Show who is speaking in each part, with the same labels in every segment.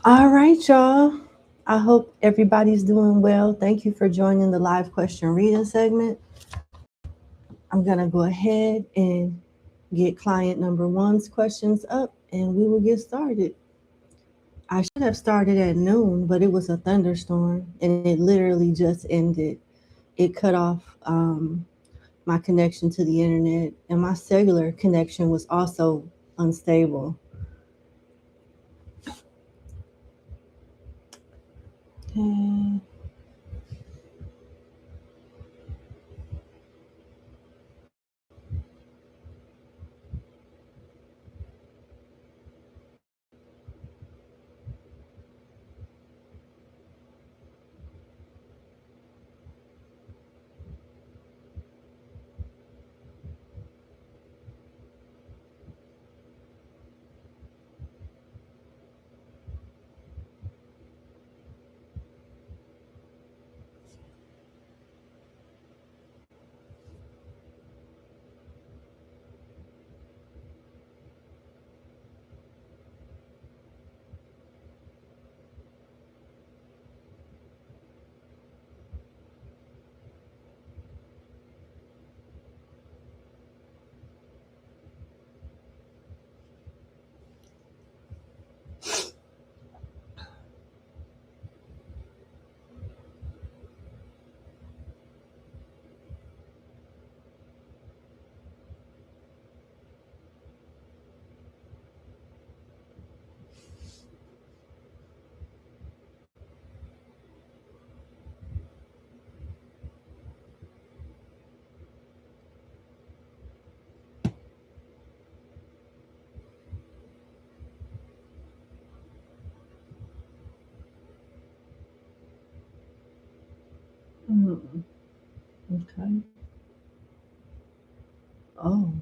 Speaker 1: All right, y'all. I hope everybody's doing well. Thank you for joining the live question reading segment. I'm going to go ahead and get client number one's questions up and we will get started. I should have started at noon, but it was a thunderstorm and it literally just ended. It cut off my connection to the internet, and my cellular connection was also unstable. Okay. Mm, okay. Oh.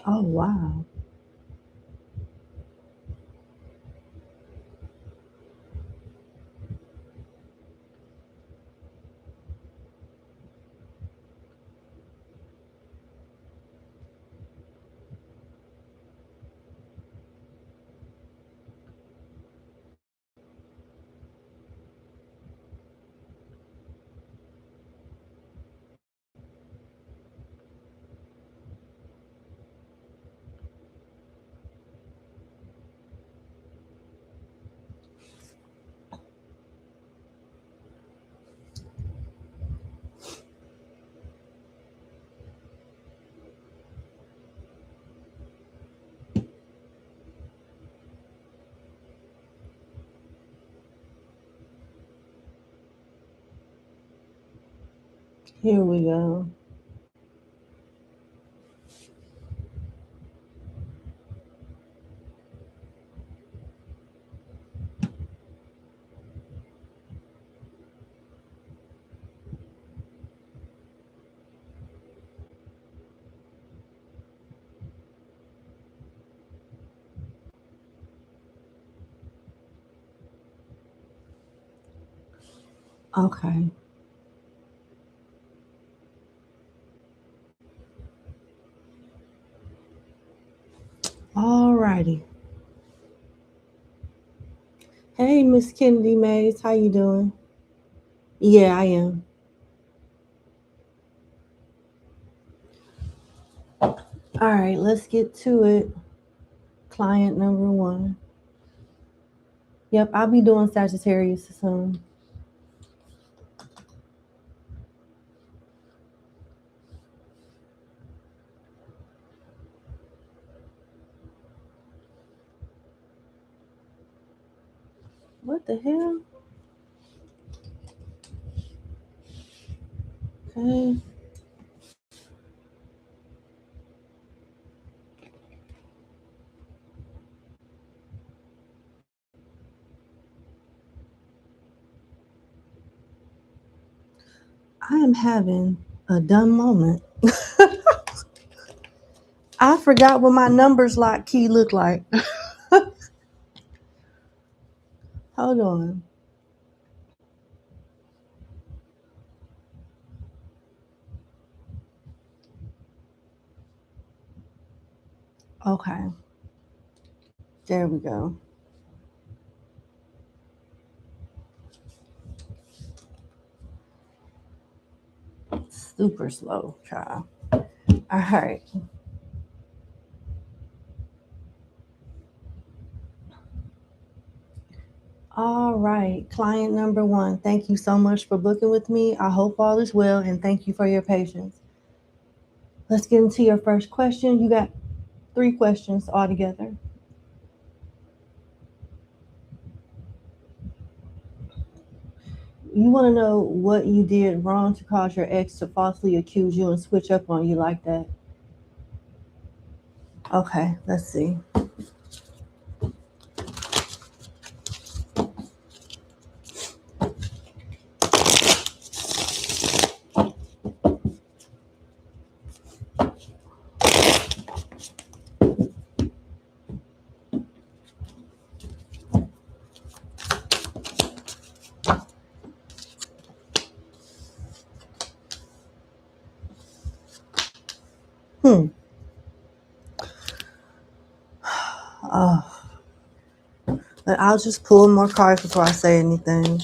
Speaker 1: Oh, wow. Here we go. Okay. All righty. Hey, Miss Kennedy Mays, how you doing? Yeah, I am. All right, let's get to it. Client number one. Yep, I'll be doing Sagittarius soon. What the hell? Okay. I am having a dumb moment. I forgot what my numbers lock key look like. Hold on. Okay. There we go. Super slow, child. All right. All right. Client number one. Thank you so much for booking with me. I hope all is well and thank you for your patience. Let's get into your first question. You got 3 questions altogether. You want to know what you did wrong to cause your ex to falsely accuse you and switch up on you like that? Okay, let's see. Hmm. Oh, I'll just pull more cards before I say anything.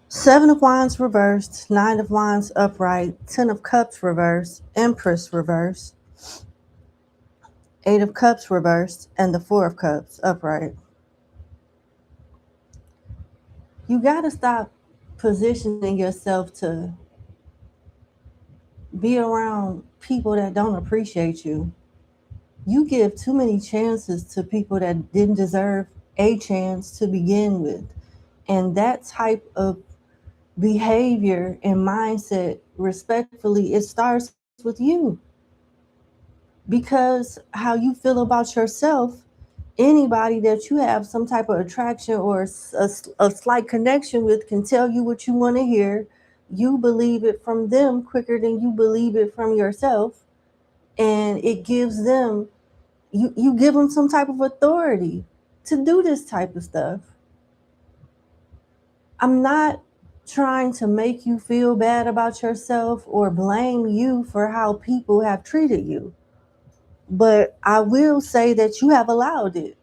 Speaker 1: Seven of Wands reversed, Nine of Wands upright, Ten of Cups reversed, Empress reversed, Eight of Cups reversed, and the Four of Cups upright. You got to stop positioning yourself to be around people that don't appreciate you. You give too many chances to people that didn't deserve a chance to begin with. And that type of behavior and mindset, respectfully, it starts with you. Because how you feel about yourself, anybody that you have some type of attraction or a slight connection with can tell you what you want to hear. You believe it from them quicker than you believe it from yourself. And it gives them, you give them some type of authority to do this type of stuff. I'm not trying to make you feel bad about yourself or blame you for how people have treated you. But I will say that you have allowed it.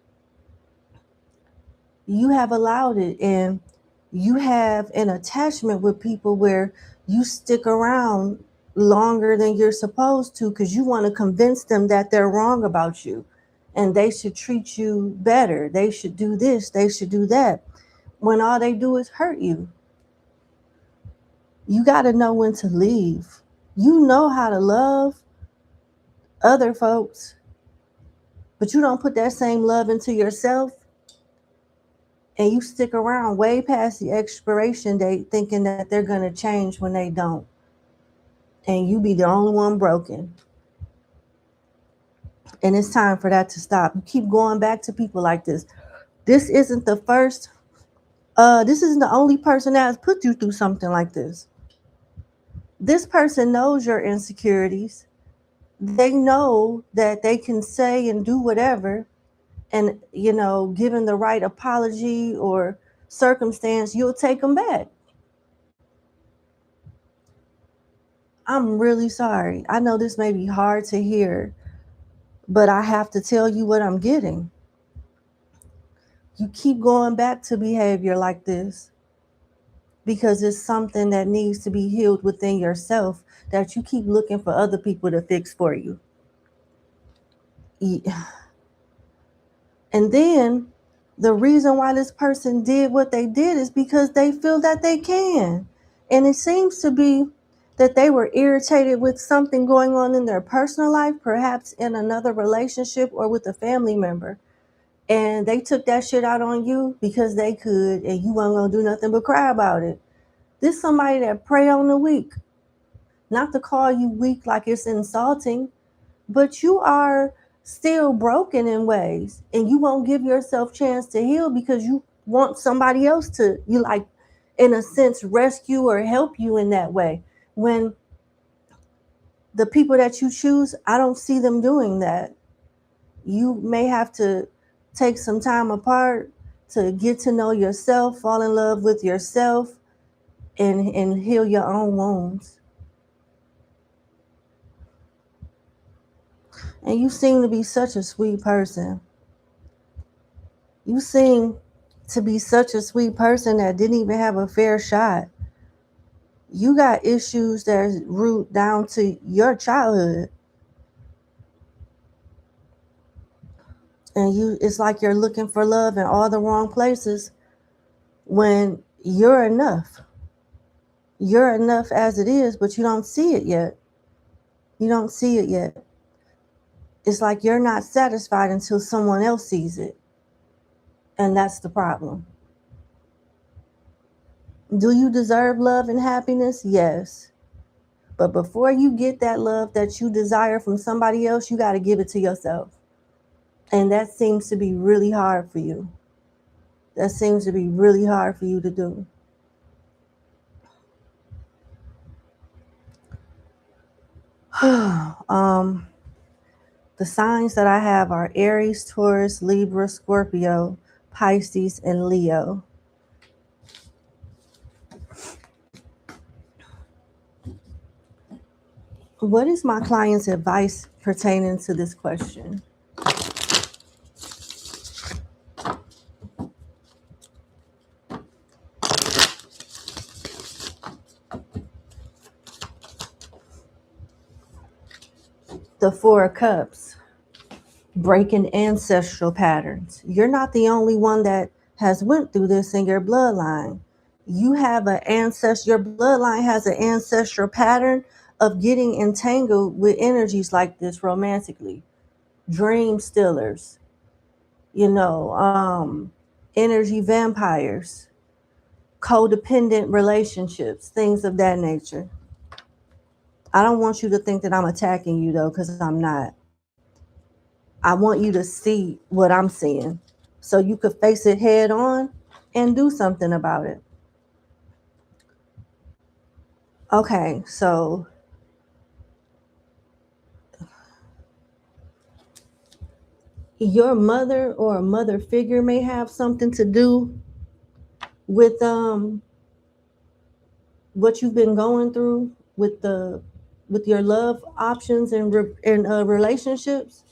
Speaker 1: You have allowed it. And you have an attachment with people where you stick around longer than you're supposed to because you want to convince them that they're wrong about you and they should treat you better. They should do this, they should do that, when all they do is hurt you. You got to know when to leave. You know how to love other folks, but you don't put that same love into yourself and you stick around way past the expiration date thinking that they're going to change when they don't. And you be the only one broken. And it's time for that to stop. You keep going back to people like this. This isn't the first, this isn't the only person that has put you through something like this. This person knows your insecurities. They know that they can say and do whatever. And, given the right apology or circumstance, you'll take them back. I'm really sorry. I know this may be hard to hear, but I have to tell you what I'm getting. You keep going back to behavior like this because it's something that needs to be healed within yourself that you keep looking for other people to fix for you. And then the reason why this person did what they did is because they feel that they can. And it seems to be that they were irritated with something going on in their personal life, perhaps in another relationship or with a family member. And they took that shit out on you because they could, and you weren't gonna do nothing but cry about it. This somebody that prey on the weak. Not to call you weak like it's insulting, but you are still broken in ways, and you won't give yourself chance to heal because you want somebody else to, you like, in a sense, rescue or help you in that way. When the people that you choose, I don't see them doing that. You may have to take some time apart to get to know yourself, fall in love with yourself, and heal your own wounds. And you seem to be such a sweet person. You seem to be such a sweet person that didn't even have a fair shot. You got issues that root down to your childhood. And it's like you're looking for love in all the wrong places when you're enough. You're enough as it is, but you don't see it yet. You don't see it yet. It's like you're not satisfied until someone else sees it. And that's the problem. Do you deserve love and happiness? Yes. But before you get that love that you desire from somebody else, you got to give it to yourself. And that seems to be really hard for you. That seems to be really hard for you to do. The signs that I have are Aries, Taurus, Libra, Scorpio, Pisces, and Leo. What is my client's advice pertaining to this question? The Four of Cups. Breaking ancestral patterns. You're not the only one that has went through this in your bloodline. You have an ancestor, your bloodline has an ancestral pattern of getting entangled with energies like this romantically. Dream stealers, energy vampires, codependent relationships, things of that nature. I don't want you to think that I'm attacking you though, because I'm not. I want you to see what I'm seeing so you could face it head on and do something about it. Okay, so your mother or a mother figure may have something to do with what you've been going through with your love options and relationships.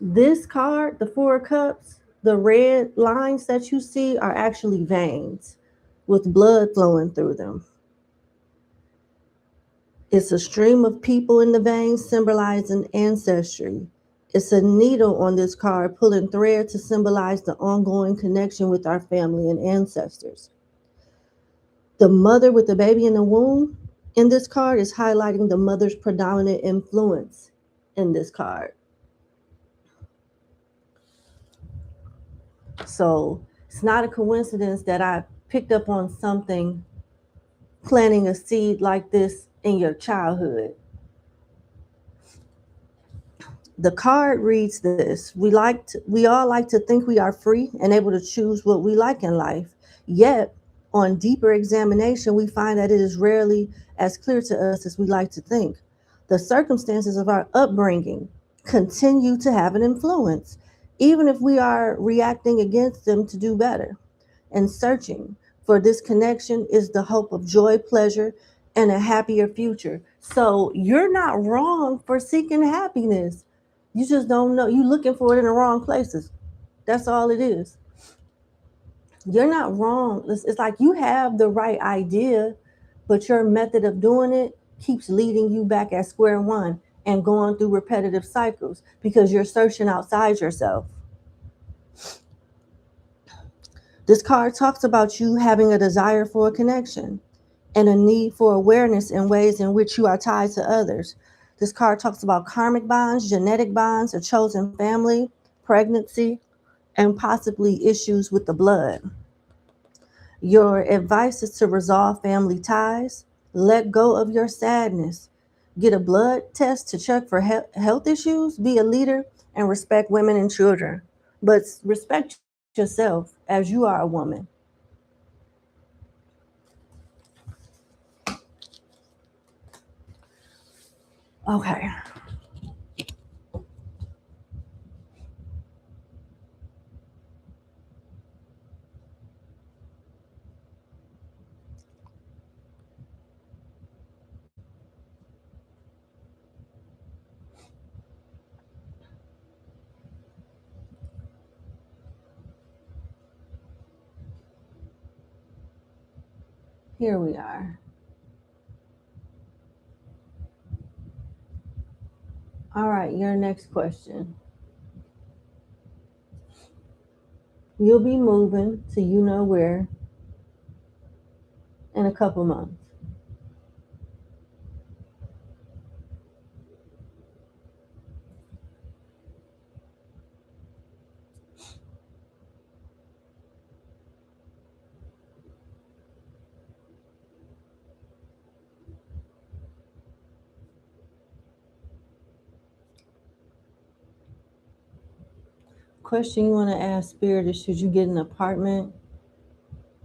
Speaker 1: This card, the Four of Cups, the red lines that you see are actually veins with blood flowing through them. It's a stream of people in the veins symbolizing ancestry. It's a needle on this card pulling thread to symbolize the ongoing connection with our family and ancestors. The mother with the baby in the womb in this card is highlighting the mother's predominant influence in this card. So it's not a coincidence that I picked up on something, planting a seed like this in your childhood. The card reads this: we all like to think we are free and able to choose what we like in life. Yet, on deeper examination, we find that it is rarely as clear to us as we like to think. The circumstances of our upbringing continue to have an influence, even if we are reacting against them to do better. And searching for this connection is the hope of joy, pleasure, and a happier future. So you're not wrong for seeking happiness. You just don't know. You're looking for it in the wrong places. That's all it is. You're not wrong. It's like you have the right idea, but your method of doing it keeps leading you back at square one and going through repetitive cycles because you're searching outside yourself. This card talks about you having a desire for a connection and a need for awareness in ways in which you are tied to others. This card talks about karmic bonds, genetic bonds, a chosen family, pregnancy, and possibly issues with the blood. Your advice is to resolve family ties, let go of your sadness, get a blood test to check for health issues, be a leader, and respect women and children. But respect yourself as you are a woman. Okay. Here we are. All right, your next question. You'll be moving to you know where in a couple months. Question you want to ask Spirit is, should you get an apartment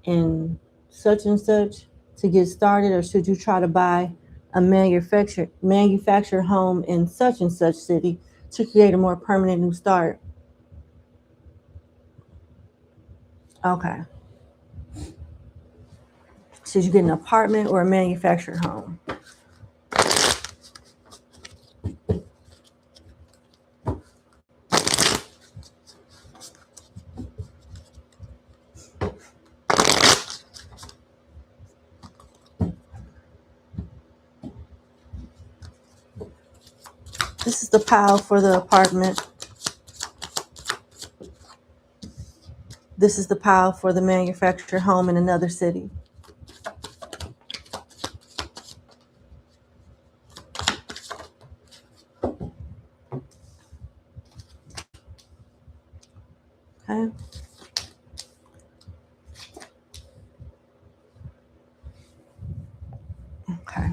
Speaker 1: in such and such to get started, or should you try to buy a manufactured home in such and such city to create a more permanent new start? Okay. Should you get an apartment or a manufactured home? This is the pile for the apartment. This is the pile for the manufactured home in another city. Okay. Okay.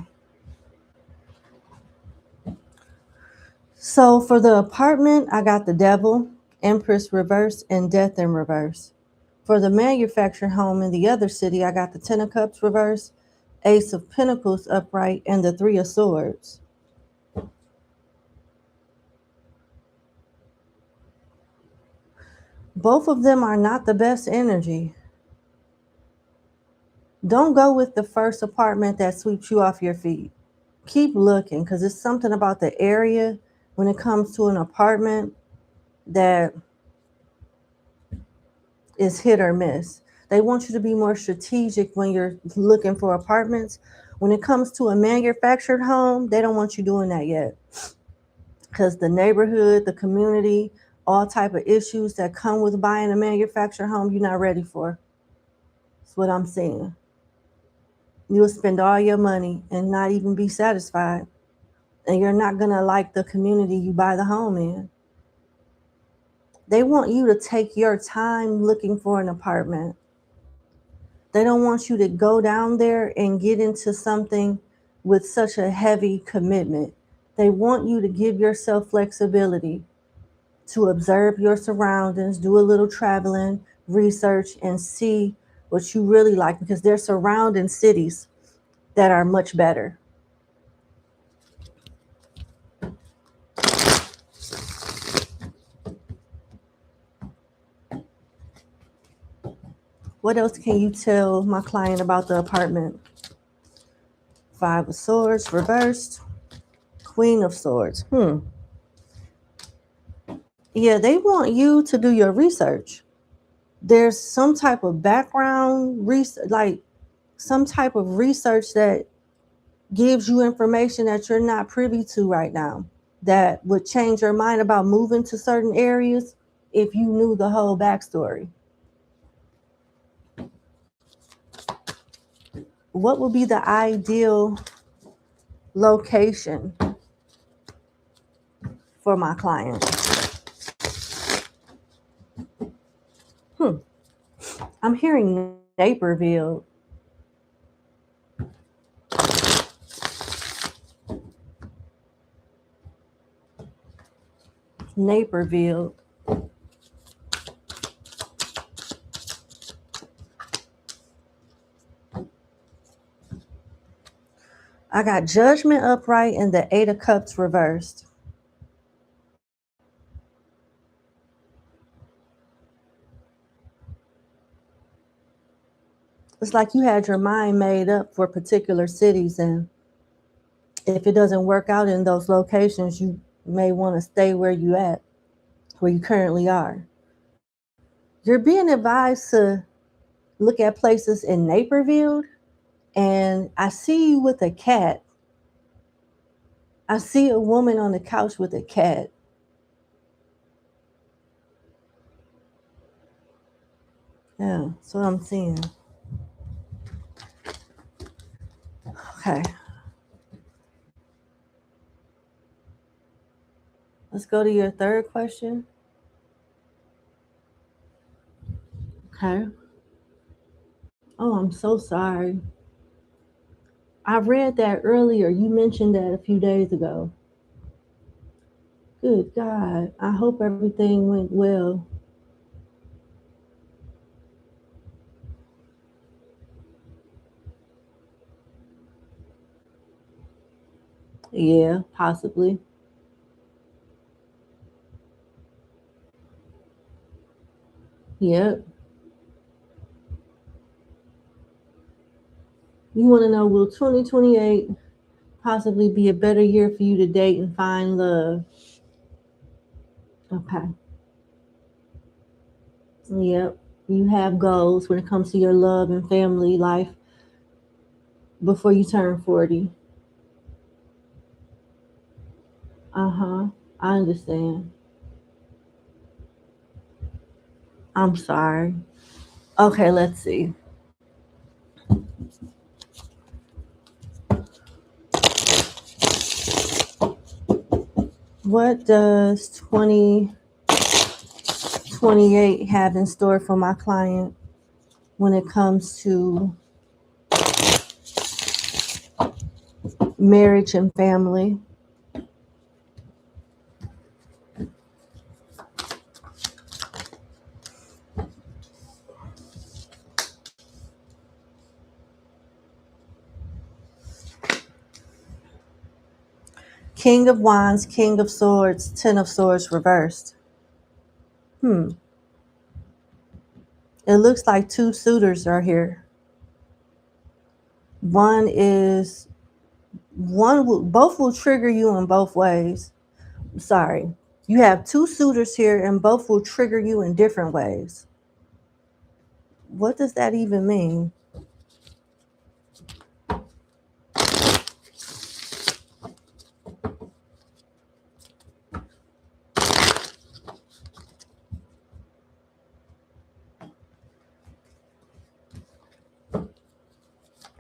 Speaker 1: So for the apartment, I got the Devil, Empress reverse, and Death in reverse. For the manufactured home in the other city, I got the Ten of Cups reverse, Ace of Pentacles upright, and the Three of Swords. Both of them are not the best energy. Don't go with the first apartment that sweeps you off your feet. Keep looking, because it's something about the area when it comes to an apartment that is hit or miss. They want you to be more strategic when you're looking for apartments. When it comes to a manufactured home, they don't want you doing that yet, because the neighborhood, the community, all type of issues that come with buying a manufactured home, you're not ready for. That's what I'm saying. You'll spend all your money and not even be satisfied, and you're not gonna like the community you buy the home in. They want you to take your time looking for an apartment. They don't want you to go down there and get into something with such a heavy commitment. They want you to give yourself flexibility to observe your surroundings, do a little traveling, research, and see what you really like, because there's surrounding cities that are much better. What else can you tell my client about the apartment? Five of Swords reversed, Queen of Swords. Yeah, they want you to do your research. There's some type of background research, like some type of research that gives you information that you're not privy to right now, that would change your mind about moving to certain areas if you knew the whole backstory. what would be the ideal location for my client? I'm hearing Naperville. Naperville. I got Judgment upright and the Eight of Cups reversed. It's like you had your mind made up for particular cities, and if it doesn't work out in those locations, you may want to stay where you currently are. You're being advised to look at places in Naperville, and I see you with a cat. I see a woman on the couch with a cat. Yeah, that's what I'm seeing. Okay. Let's go to your third question. Okay. Oh, I'm so sorry. I read that earlier. You mentioned that a few days ago. Good God. I hope everything went well. Yeah, possibly. Yep. You want to know, will 2028 possibly be a better year for you to date and find love? Okay. Yep. You have goals when it comes to your love and family life before you turn 40. Uh-huh. I understand. I'm sorry. Okay, let's see. What does 2028 have in store for my client when it comes to marriage and family? King of Wands, King of Swords, Ten of Swords reversed. It looks like two suitors are here. Both will trigger you in both ways. Sorry. You have two suitors here and both will trigger you in different ways. What does that even mean?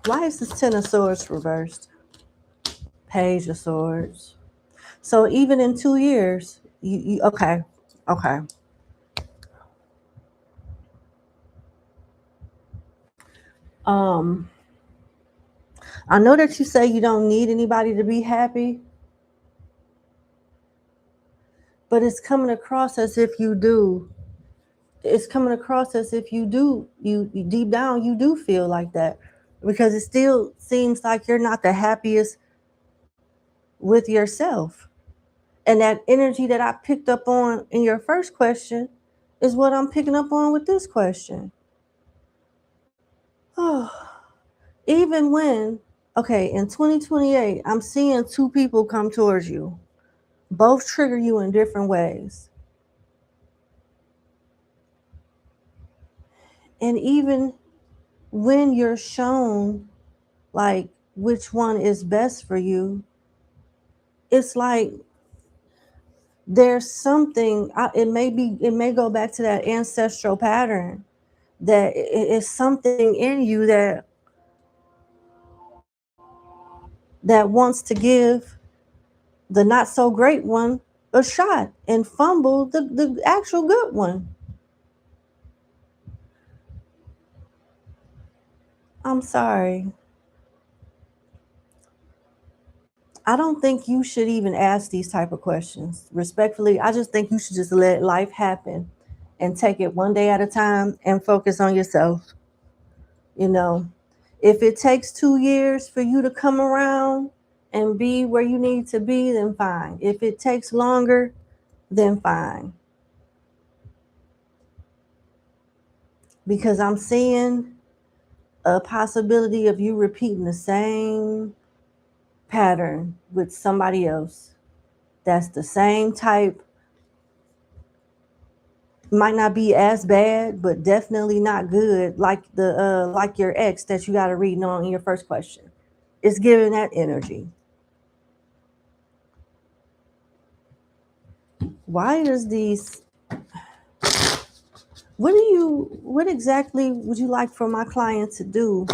Speaker 1: Why is this Ten of Swords reversed? Page of Swords. So even in 2 years, you okay. Okay. I know that you say you don't need anybody to be happy, but it's coming across as if you do. It's coming across as if you do. You deep down you do feel like that, because it still seems like you're not the happiest with yourself. And that energy that I picked up on in your first question is what I'm picking up on with this question. Even when, okay, in 2028, I'm seeing two people come towards you. Both trigger you in different ways. And even when you're shown like which one is best for you, it's like there's something, it may go back to that ancestral pattern, that it's something in you that that wants to give the not so great one a shot and fumble the actual good one. I'm sorry. I don't think you should even ask these type of questions. Respectfully, I just think you should just let life happen and take it one day at a time and focus on yourself. You know, if it takes 2 years for you to come around and be where you need to be, then fine. If it takes longer, then fine. Because I'm seeing a possibility of you repeating the same pattern with somebody else. That's the same type. Might not be as bad, but definitely not good. Like your ex that you got to read on in your first question. It's giving that energy. Why does these? What exactly would you like for my client to do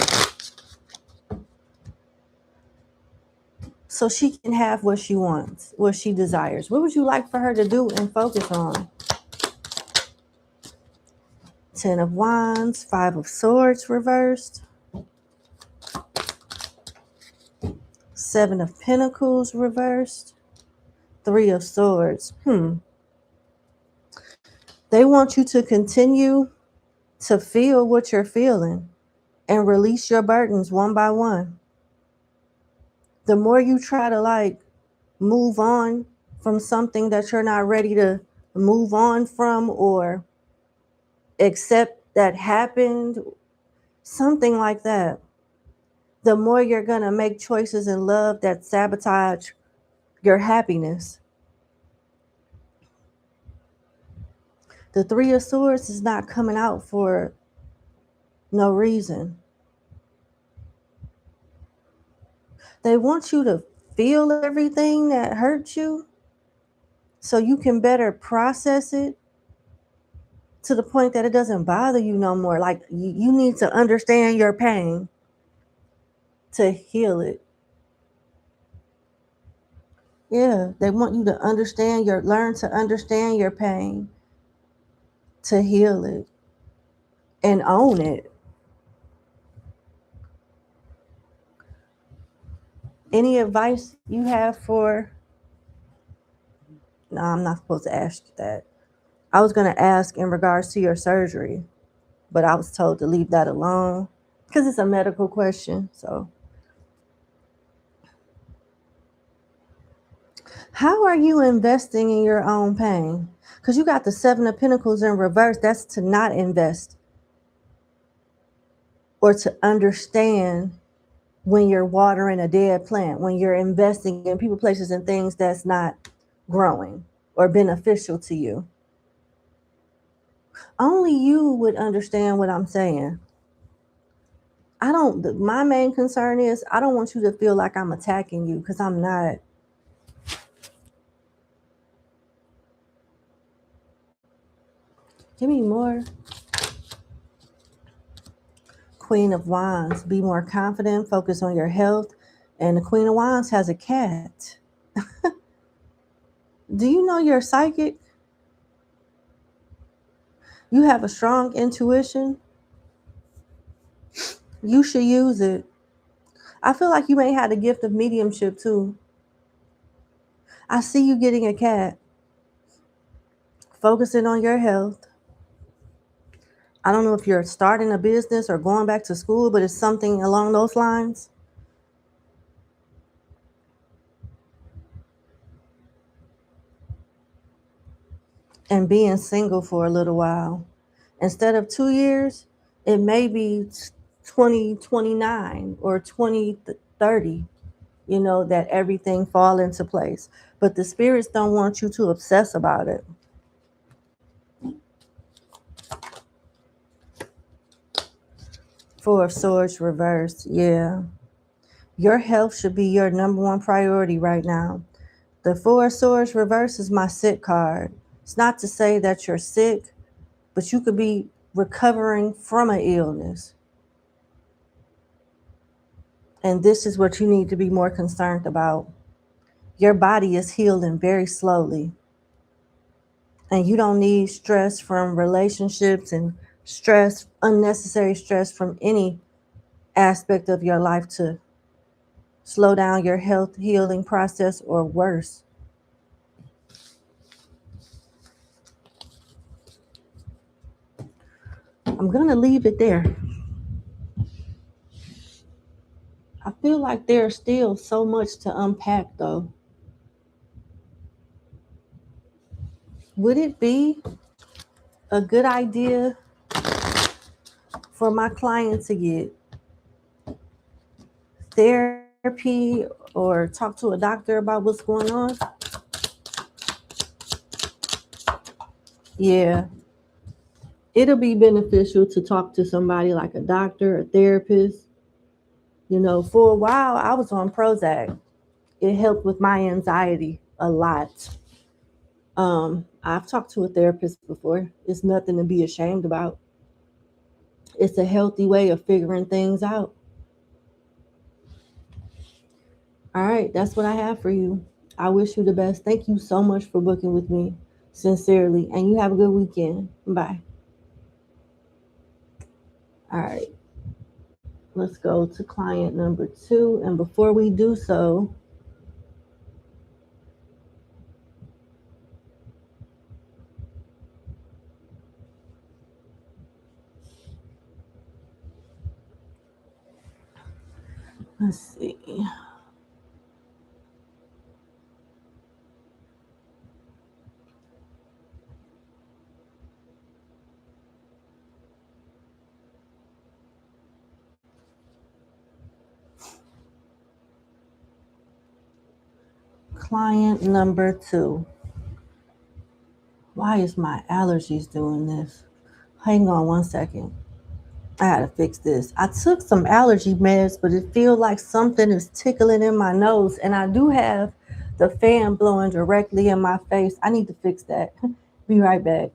Speaker 1: so she can have what she wants, what she desires? What would you like for her to do and focus on? 10 of Wands, 5 of Swords reversed, 7 of Pentacles reversed, 3 of Swords. They want you to continue to feel what you're feeling and release your burdens one by one. The more you try to move on from something that you're not ready to move on from or accept that happened, something like that, the more you're going to make choices in love that sabotage your happiness. The 3 of Swords is not coming out for no reason. They want you to feel everything that hurt you so you can better process it to the point that it doesn't bother you no more. Like you need to understand your pain to heal it. Yeah, they want you to learn to understand your pain to heal it and own it. Any advice you have for? No, I'm not supposed to ask you that. I was going to ask in regards to your surgery, but I was told to leave that alone because it's a medical question. So, how are you investing in your own pain? Because you got the 7 of Pentacles in reverse. That's to not invest or to understand when you're watering a dead plant, when you're investing in people, places, and things that's not growing or beneficial to you. Only you would understand what I'm saying. My main concern is I don't want you to feel like I'm attacking you because I'm not. Give me more. Queen of Wands, be more confident, focus on your health. And the Queen of Wands has a cat. Do you know you're psychic? You have a strong intuition. You should use it. I feel like you may have the gift of mediumship too. I see you getting a cat, focusing on your health. I don't know if you're starting a business or going back to school, but it's something along those lines. And being single for a little while. Instead of 2 years, it may be 2029 or 2030, that everything fall into place. But the spirits don't want you to obsess about it. Four of Swords reversed. Yeah. Your health should be your number one priority right now. The Four of Swords reverse is my sick card. It's not to say that you're sick, but you could be recovering from an illness. And this is what you need to be more concerned about. Your body is healing very slowly. And you don't need stress from relationships and stress, unnecessary stress from any aspect of your life to slow down your health healing process or worse. I'm going to leave it there. I feel like there's still so much to unpack though. Would it be a good idea for my client to get therapy or talk to a doctor about what's going on? Yeah, it'll be beneficial to talk to somebody like a doctor, a therapist. You know, for a while I was on Prozac. It helped with my anxiety a lot. I've talked to a therapist before. It's nothing to be ashamed about. It's a healthy way of figuring things out. All right, that's what I have for you. I wish you the best. Thank you so much for booking with me, sincerely. And you have a good weekend. Bye. All right, let's go to client number 2. And before we do so, let's see. Client number 2. Why is my allergies doing this? Hang on one second. I gotta fix this. I took some allergy meds, but it feels like something is tickling in my nose, and I do have the fan blowing directly in my face. I need to fix that. Be right back.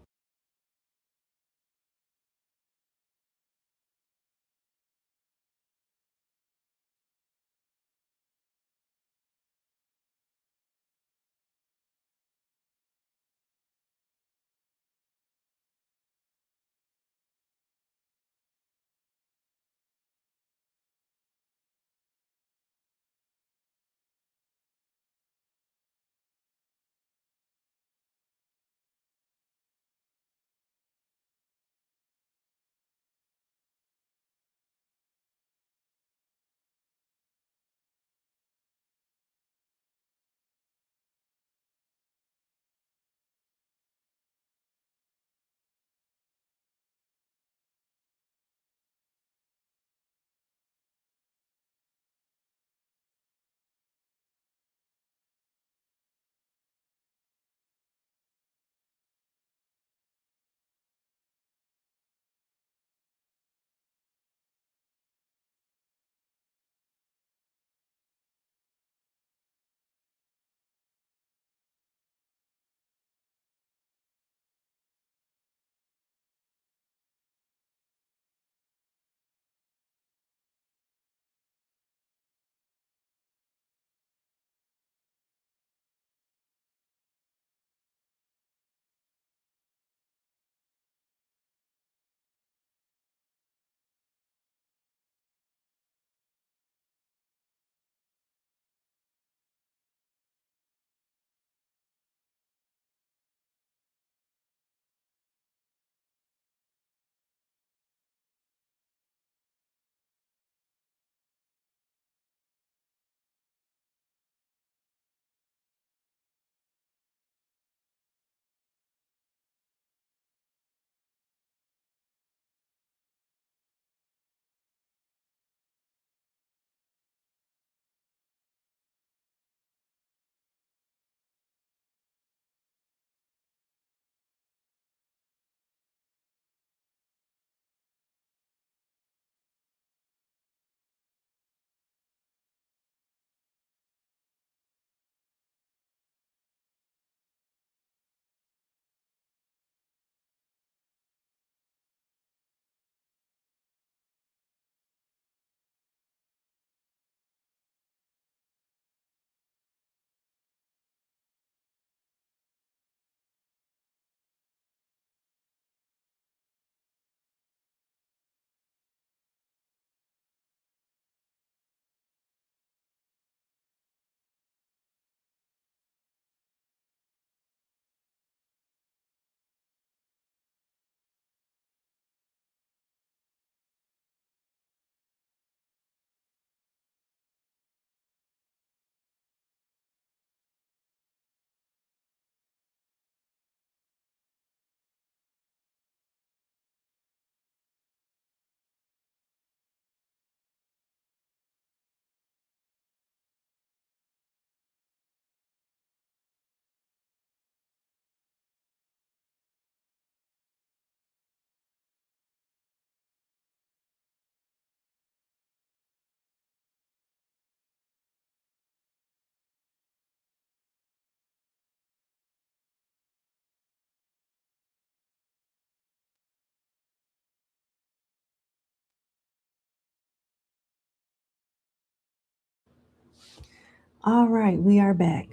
Speaker 1: All right, we are back.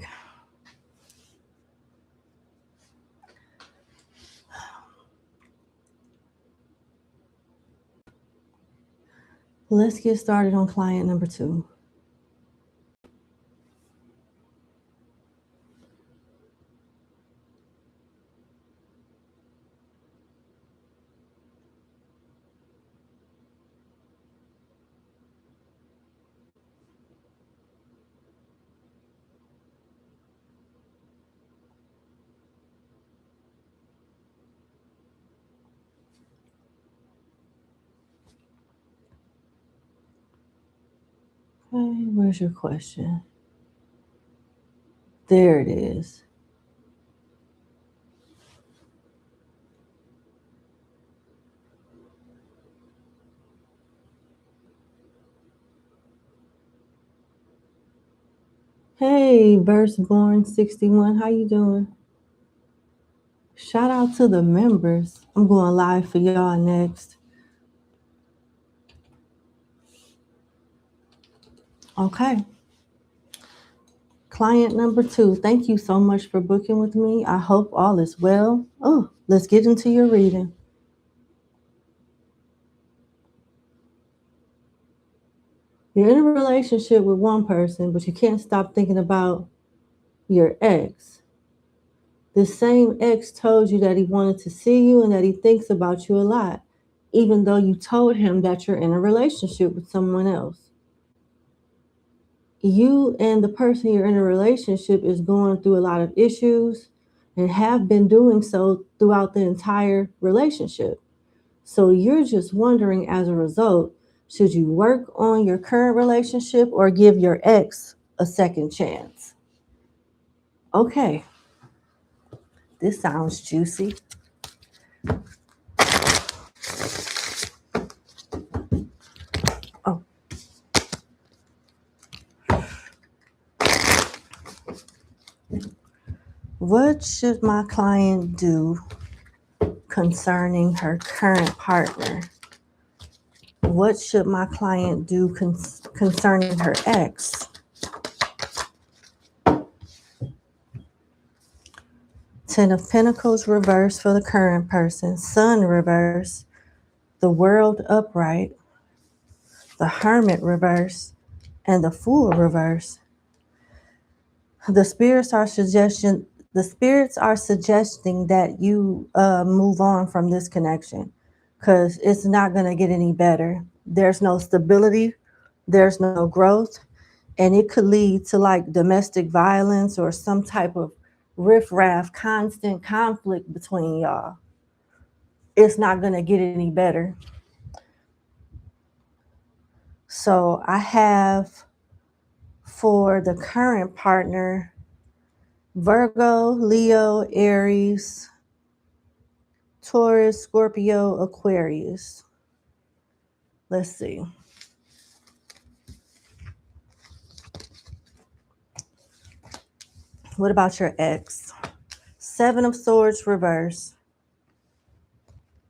Speaker 1: Let's get started on client number 2. Okay, where's your question? There it is. Hey, Burstborn 61, how you doing? Shout out to the members. I'm going live for y'all next. Okay. Client number 2, thank you so much for booking with me. I hope all is well. Oh, let's get into your reading. You're in a relationship with one person, but you can't stop thinking about your ex. This same ex told you that he wanted to see you and that he thinks about you a lot, even though you told him that you're in a relationship with someone else. You and the person you're in a relationship is going through a lot of issues and have been doing so throughout the entire relationship. So you're just wondering, as a result, should you work on your current relationship or give your ex a second chance? Okay, this sounds juicy. Oh, what should my client do concerning her current partner? What should my client do concerning her ex? Ten of Pentacles reverse for the current person, Sun reverse, the World upright, the Hermit reverse, and the Fool reverse. The spirits are suggesting that you move on from this connection because it's not going to get any better. There's no stability, there's no growth, and it could lead to like domestic violence or some type of riffraff, constant conflict between y'all. It's not going to get any better. So I have for the current partner Virgo, Leo, Aries, Taurus, Scorpio, Aquarius. Let's see. What about your ex? Seven of Swords reverse.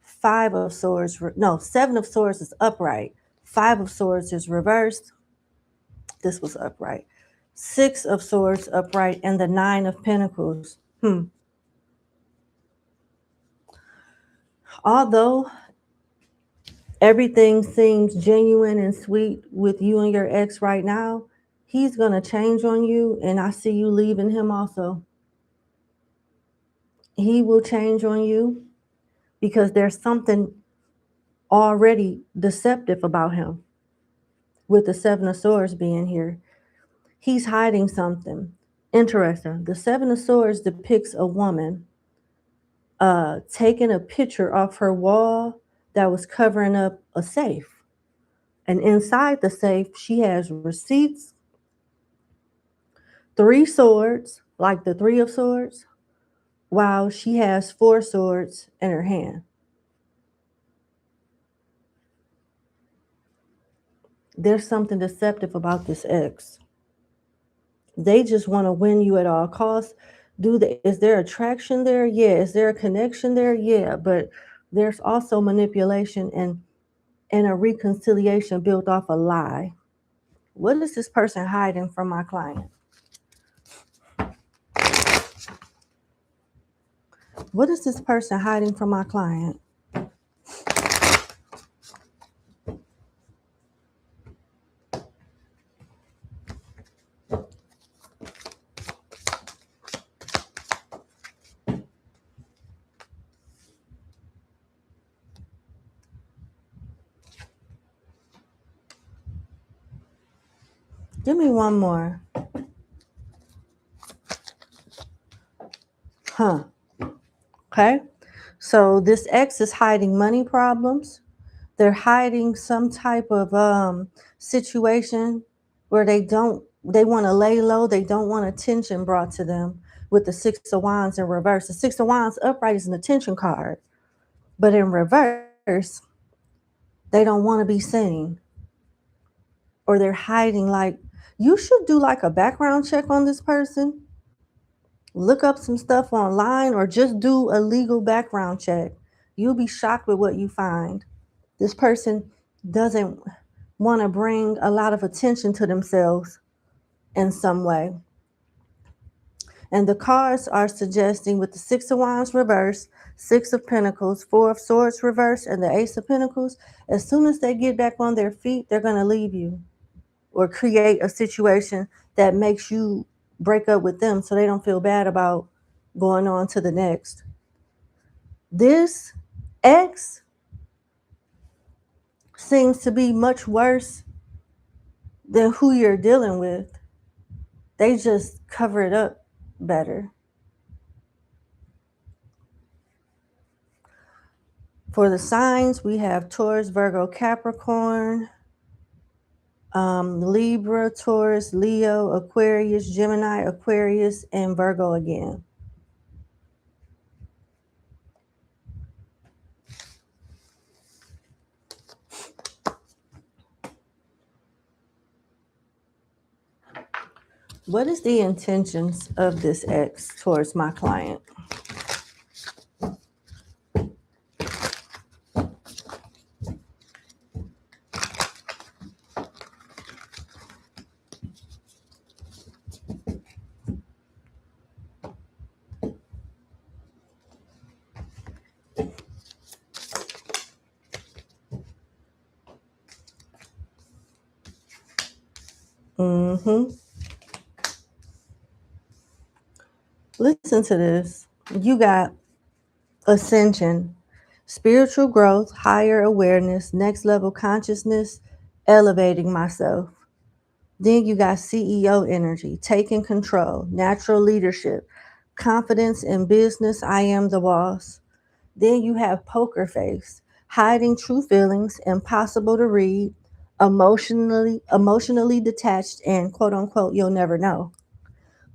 Speaker 1: Five of Swords. Seven of Swords is upright. Five of Swords is reversed. This was upright. Six of Swords upright and the Nine of Pentacles. Although everything seems genuine and sweet with you and your ex right now, he's going to change on you, and I see you leaving him also. He will change on you because there's something already deceptive about him with the Seven of Swords being here. He's hiding something. Interesting. The Seven of Swords depicts a woman taking a picture off her wall that was covering up a safe. And inside the safe, she has receipts, three swords, like the Three of Swords, while she has four swords in her hand. There's something deceptive about this ex. They just want to win you at all costs. Is there attraction there? Yeah. Is there a connection there? Yeah. But there's also manipulation and a reconciliation built off a lie. What is this person hiding from my client? What is this person hiding from my client? Give me one more. Huh. Okay. So this ex is hiding money problems. They're hiding some type of situation where they want to lay low. They don't want attention brought to them with the Six of Wands in reverse. The Six of Wands upright is an attention card, but in reverse, they don't want to be seen, or they're hiding. Like, you should do like a background check on this person. Look up some stuff online or just do a legal background check. You'll be shocked with what you find. This person doesn't want to bring a lot of attention to themselves in some way. And the cards are suggesting with the Six of Wands reverse, Six of Pentacles, Four of Swords reverse, and the Ace of Pentacles, as soon as they get back on their feet, they're going to leave you or create a situation that makes you break up with them so they don't feel bad about going on to the next. This ex seems to be much worse than who you're dealing with. They just cover it up better. For the signs, we have Taurus, Virgo, Capricorn, Libra, Taurus, Leo, Aquarius, Gemini, Aquarius, and Virgo again. What is the intentions of this ex towards my client? Listen to this. You got ascension, spiritual growth, higher awareness, next level consciousness, elevating myself. Then you got CEO energy, taking control, natural leadership, confidence in business, I am the boss. Then you have poker face, hiding true feelings, impossible to read, emotionally detached, and quote unquote, you'll never know.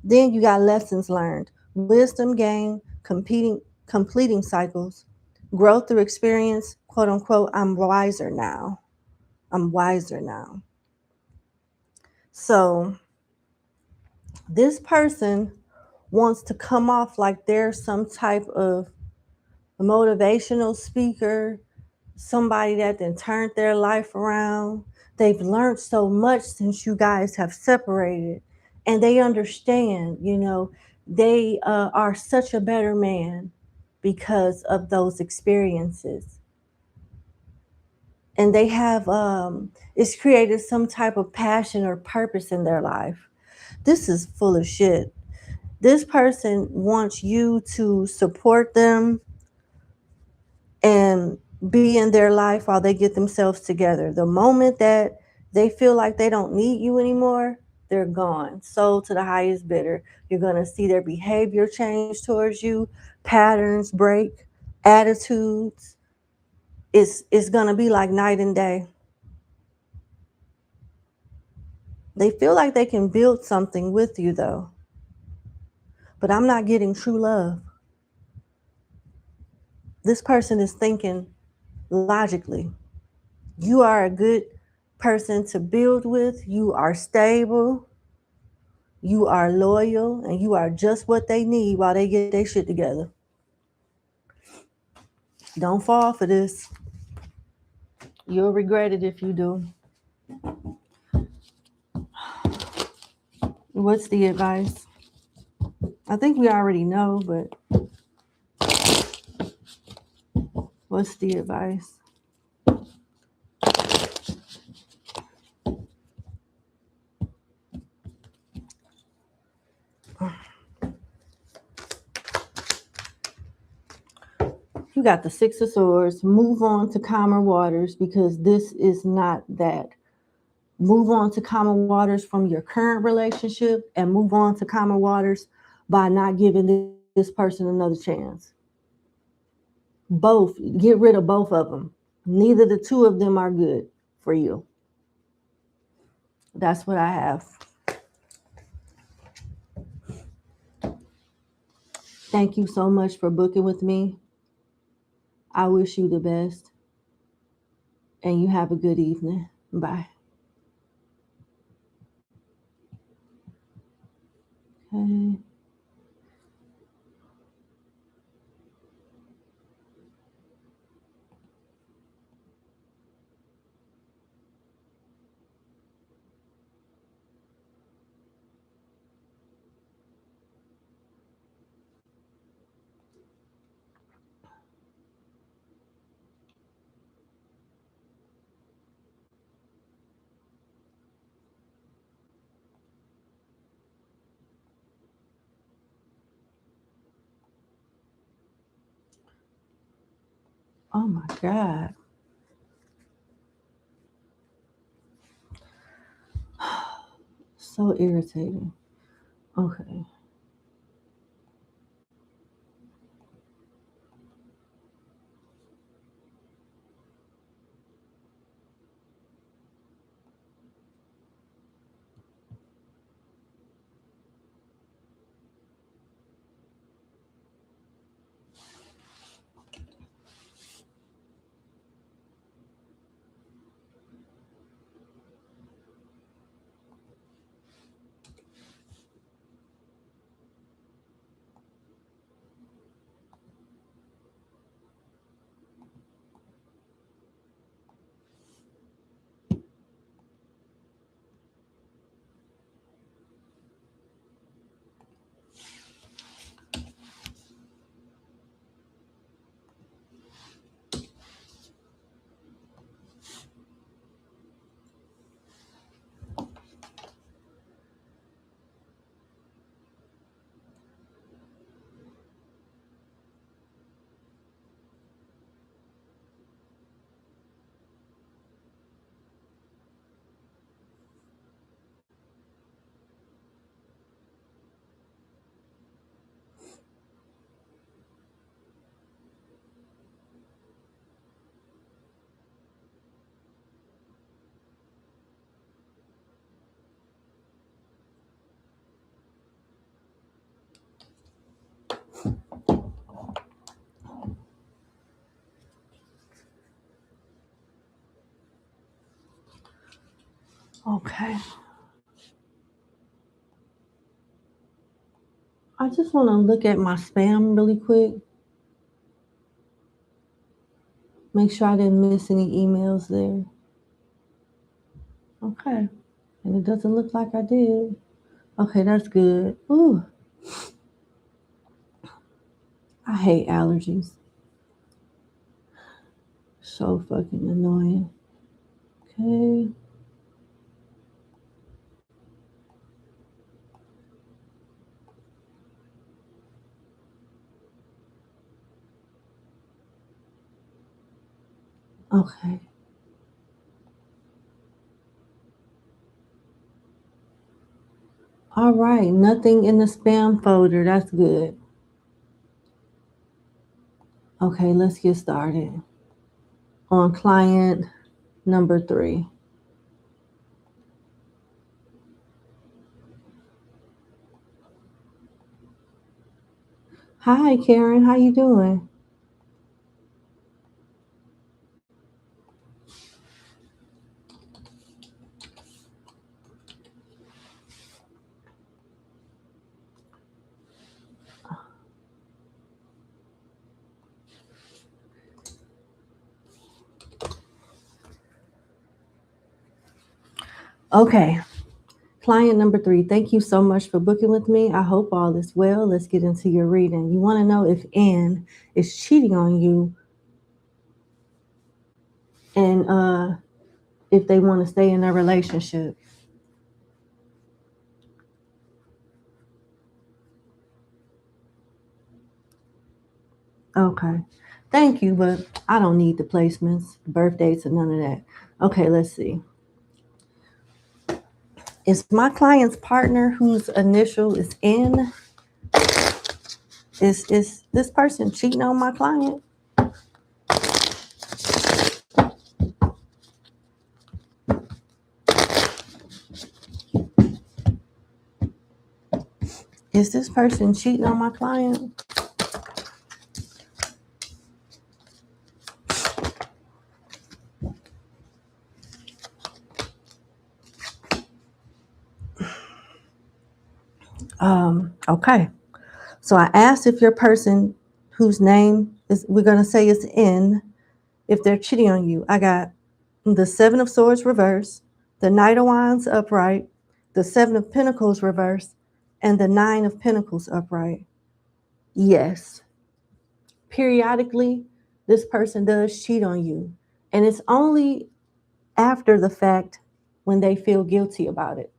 Speaker 1: Then you got lessons learned, wisdom gained, completing cycles, growth through experience, quote unquote, I'm wiser now. I'm wiser now. So this person wants to come off like they're some type of motivational speaker, somebody that then turned their life around. They've learned so much since you guys have separated, and they understand, they are such a better man because of those experiences. And they have, it's created some type of passion or purpose in their life. This is full of shit. This person wants you to support them and be in their life while they get themselves together. The moment that they feel like they don't need you anymore, they're gone. Sold to the highest bidder. You're going to see their behavior change towards you, patterns break, attitudes. It's going to be like night and day. They feel like they can build something with you, though. But I'm not getting true love. This person is thinking logically. You are a good person to build with. You are stable. You are loyal. And you are just what they need while they get their shit together. Don't fall for this. You'll regret it if you do. What's the advice? I think we already know, but What's the advice? You got the Six of Swords. Move on to calmer waters because this is not that. Move on to calmer waters from your current relationship and move on to calmer waters by not giving this person another chance. Both, get rid of both of them. Neither the two of them are good for you. That's what I have. Thank you so much for booking with me. I wish you the best. And you have a good evening. Bye. Okay. Oh my God. So irritating. Okay. Okay. I just want to look at my spam really quick. Make sure I didn't miss any emails there. Okay. And it doesn't look like I did. Okay, that's good. Ooh, I hate allergies. So fucking annoying. Okay. Okay. All right. Nothing in the spam folder. That's good. Okay, let's get started. On client number 3. Hi, Karen. How you doing? Okay. Client number 3, thank you so much for booking with me. I hope all is well. Let's get into your reading. You want to know if Anne is cheating on you and if they want to stay in a relationship. Okay. Thank you, but I don't need the placements, birth dates, and none of that. Okay, let's see. Is my client's partner whose initial is N, is this person cheating on my client? Is this person cheating on my client? Okay. So I asked if your person whose name is, we're going to say is N, if they're cheating on you. I got the Seven of Swords reverse, the Knight of Wands upright, the Seven of Pentacles reverse, and the Nine of Pentacles upright. Yes. Periodically, this person does cheat on you. And it's only after the fact when they feel guilty about it.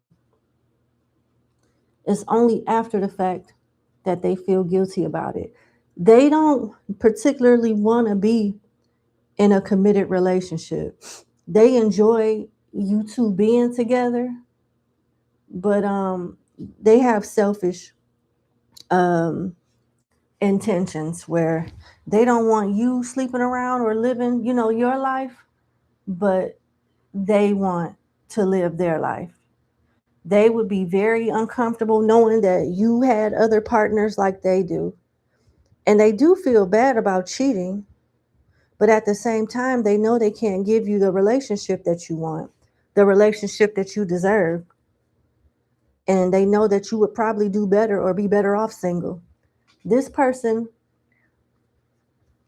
Speaker 1: It's only after the fact that they feel guilty about it. They don't particularly want to be in a committed relationship. They enjoy you two being together, but they have selfish um, intentions where they don't want you sleeping around or living, your life, but they want to live their life. They would be very uncomfortable knowing that you had other partners like they do. And they do feel bad about cheating, but at the same time, they know they can't give you the relationship that you want, the relationship that you deserve. And they know that you would probably do better or be better off single. This person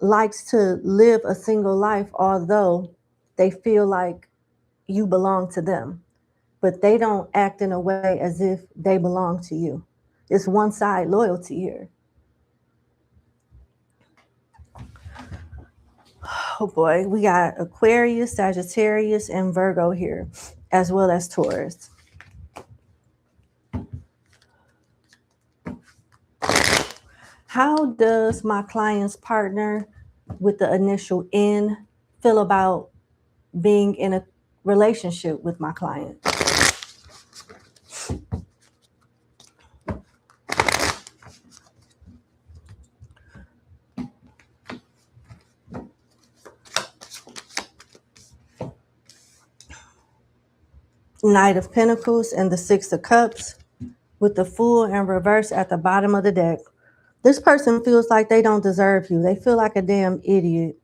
Speaker 1: likes to live a single life, although they feel like you belong to them, but they don't act in a way as if they belong to you. It's one side loyalty here. Oh boy, we got Aquarius, Sagittarius, and Virgo here, as well as Taurus. How does my client's partner with the initial N feel about being in a relationship with my client? Knight of Pentacles and the Six of Cups with the Fool and reverse at the bottom of the deck. This person feels like they don't deserve you. They feel like a damn idiot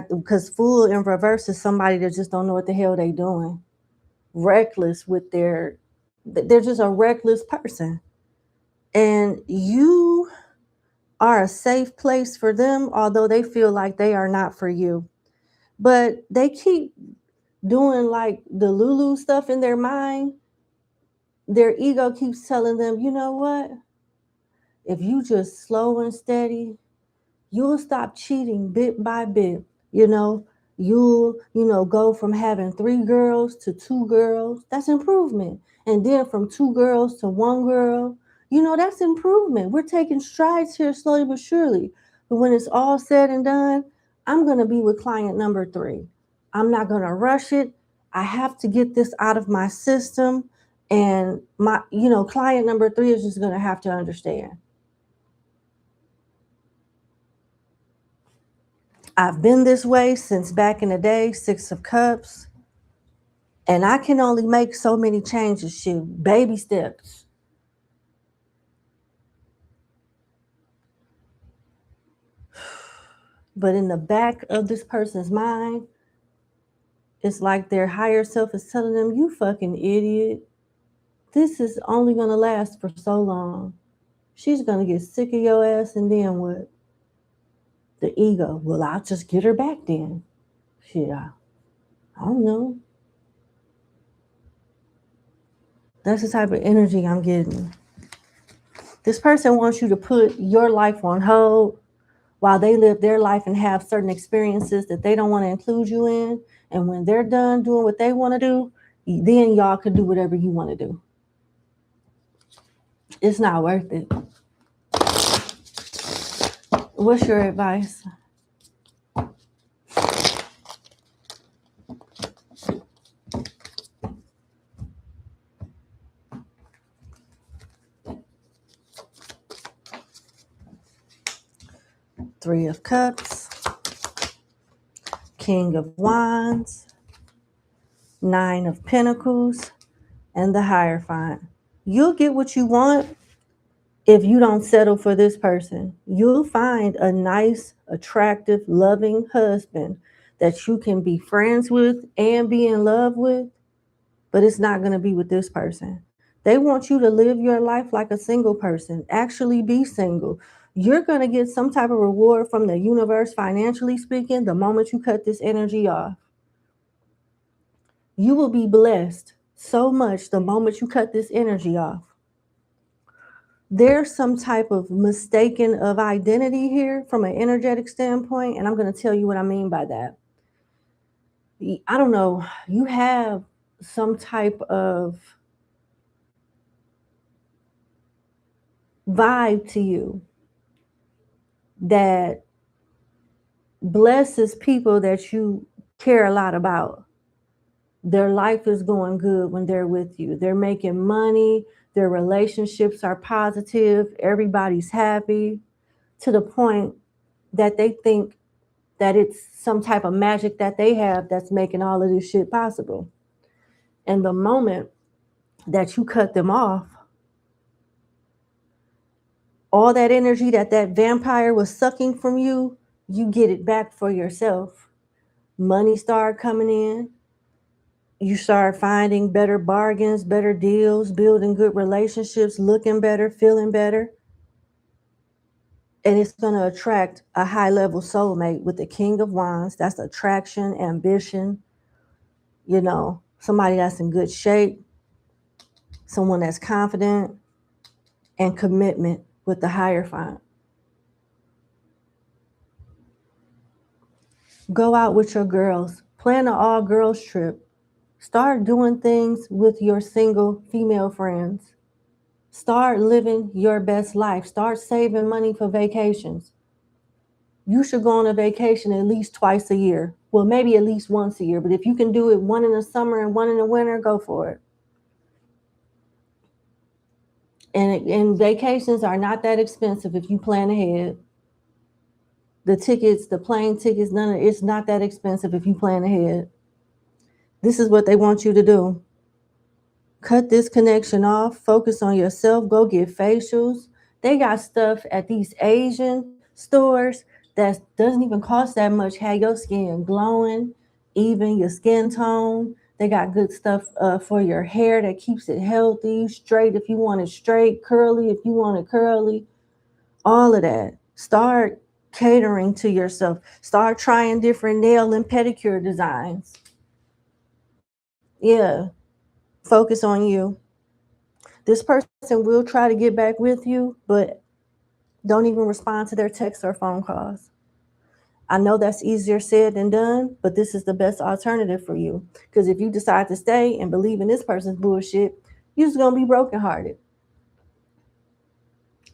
Speaker 1: because Fool in reverse is somebody that just don't know what the hell they doing. Reckless with they're just a reckless person. And you are a safe place for them, although they feel like they are not for you. But they keep doing like the Lulu stuff in their mind. Their ego keeps telling them, you know what? If you just slow and steady, you'll stop cheating bit by bit. You'll go from having 3 girls to 2 girls. That's improvement. And then from 2 girls to 1 girl, that's improvement. We're taking strides here slowly but surely. But when it's all said and done, I'm going to be with client number 3. I'm not going to rush it. I have to get this out of my system. And client number 3 is just going to have to understand. I've been this way since back in the day, Six of Cups. And I can only make so many changes, shoot, baby steps. But in the back of this person's mind, it's like their higher self is telling them, you fucking idiot. This is only going to last for so long. She's going to get sick of your ass, and then what? The ego. Well, I'll just get her back then. Shit, I don't know. That's the type of energy I'm getting. This person wants you to put your life on hold, while they live their life and have certain experiences that they don't want to include you in. And when they're done doing what they want to do, then y'all could do whatever you want to do. It's not worth it. What's your advice? Three of Cups, King of Wands, Nine of Pentacles, and the Hierophant. You'll get what you want if you don't settle for this person. You'll find a nice, attractive, loving husband that you can be friends with and be in love with, but it's not going to be with this person. They want you to live your life like a single person, actually be single. You're going to get some type of reward from the universe, financially speaking, the moment you cut this energy off. You will be blessed so much the moment you cut this energy off. There's some type of mistaken of identity here from an energetic standpoint, and I'm going to tell you what I mean by that. I don't know, you have some type of vibe to you that blesses people that you care a lot about. Their life is going good when they're with you. They're making money, their relationships are positive, everybody's happy, to the point that they think that it's some type of magic that they have that's making all of this shit possible. And the moment that you cut them off, all that energy that that vampire was sucking from you, you get it back for yourself. Money start coming in. You start finding better bargains, better deals, building good relationships, looking better, feeling better. And it's going to attract a high level soulmate with the King of Wands. That's attraction, ambition, somebody that's in good shape, someone that's confident, and commitment with the Hierophant. Go out with your girls. Plan an all girls trip. Start doing things with your single female friends. Start living your best life. Start saving money for vacations. You should go on a vacation at least twice a year. Well, maybe at least once a year. But if you can do it one in the summer and one in the winter, go for it. And vacations are not that expensive if you plan ahead. The tickets, the plane tickets, it's not that expensive if you plan ahead. This is what they want you to do. Cut this connection off. Focus on yourself. Go get facials. They got stuff at these Asian stores that doesn't even cost that much. Have your skin glowing, even your skin tone. They got good stuff for your hair that keeps it healthy, straight if you want it straight, curly if you want it curly. All of that. Start catering to yourself. Start trying different nail and pedicure designs. Yeah. Focus on you. This person will try to get back with you, but don't even respond to their texts or phone calls. I know that's easier said than done, but this is the best alternative for you. Because if you decide to stay and believe in this person's bullshit, you're just going to be brokenhearted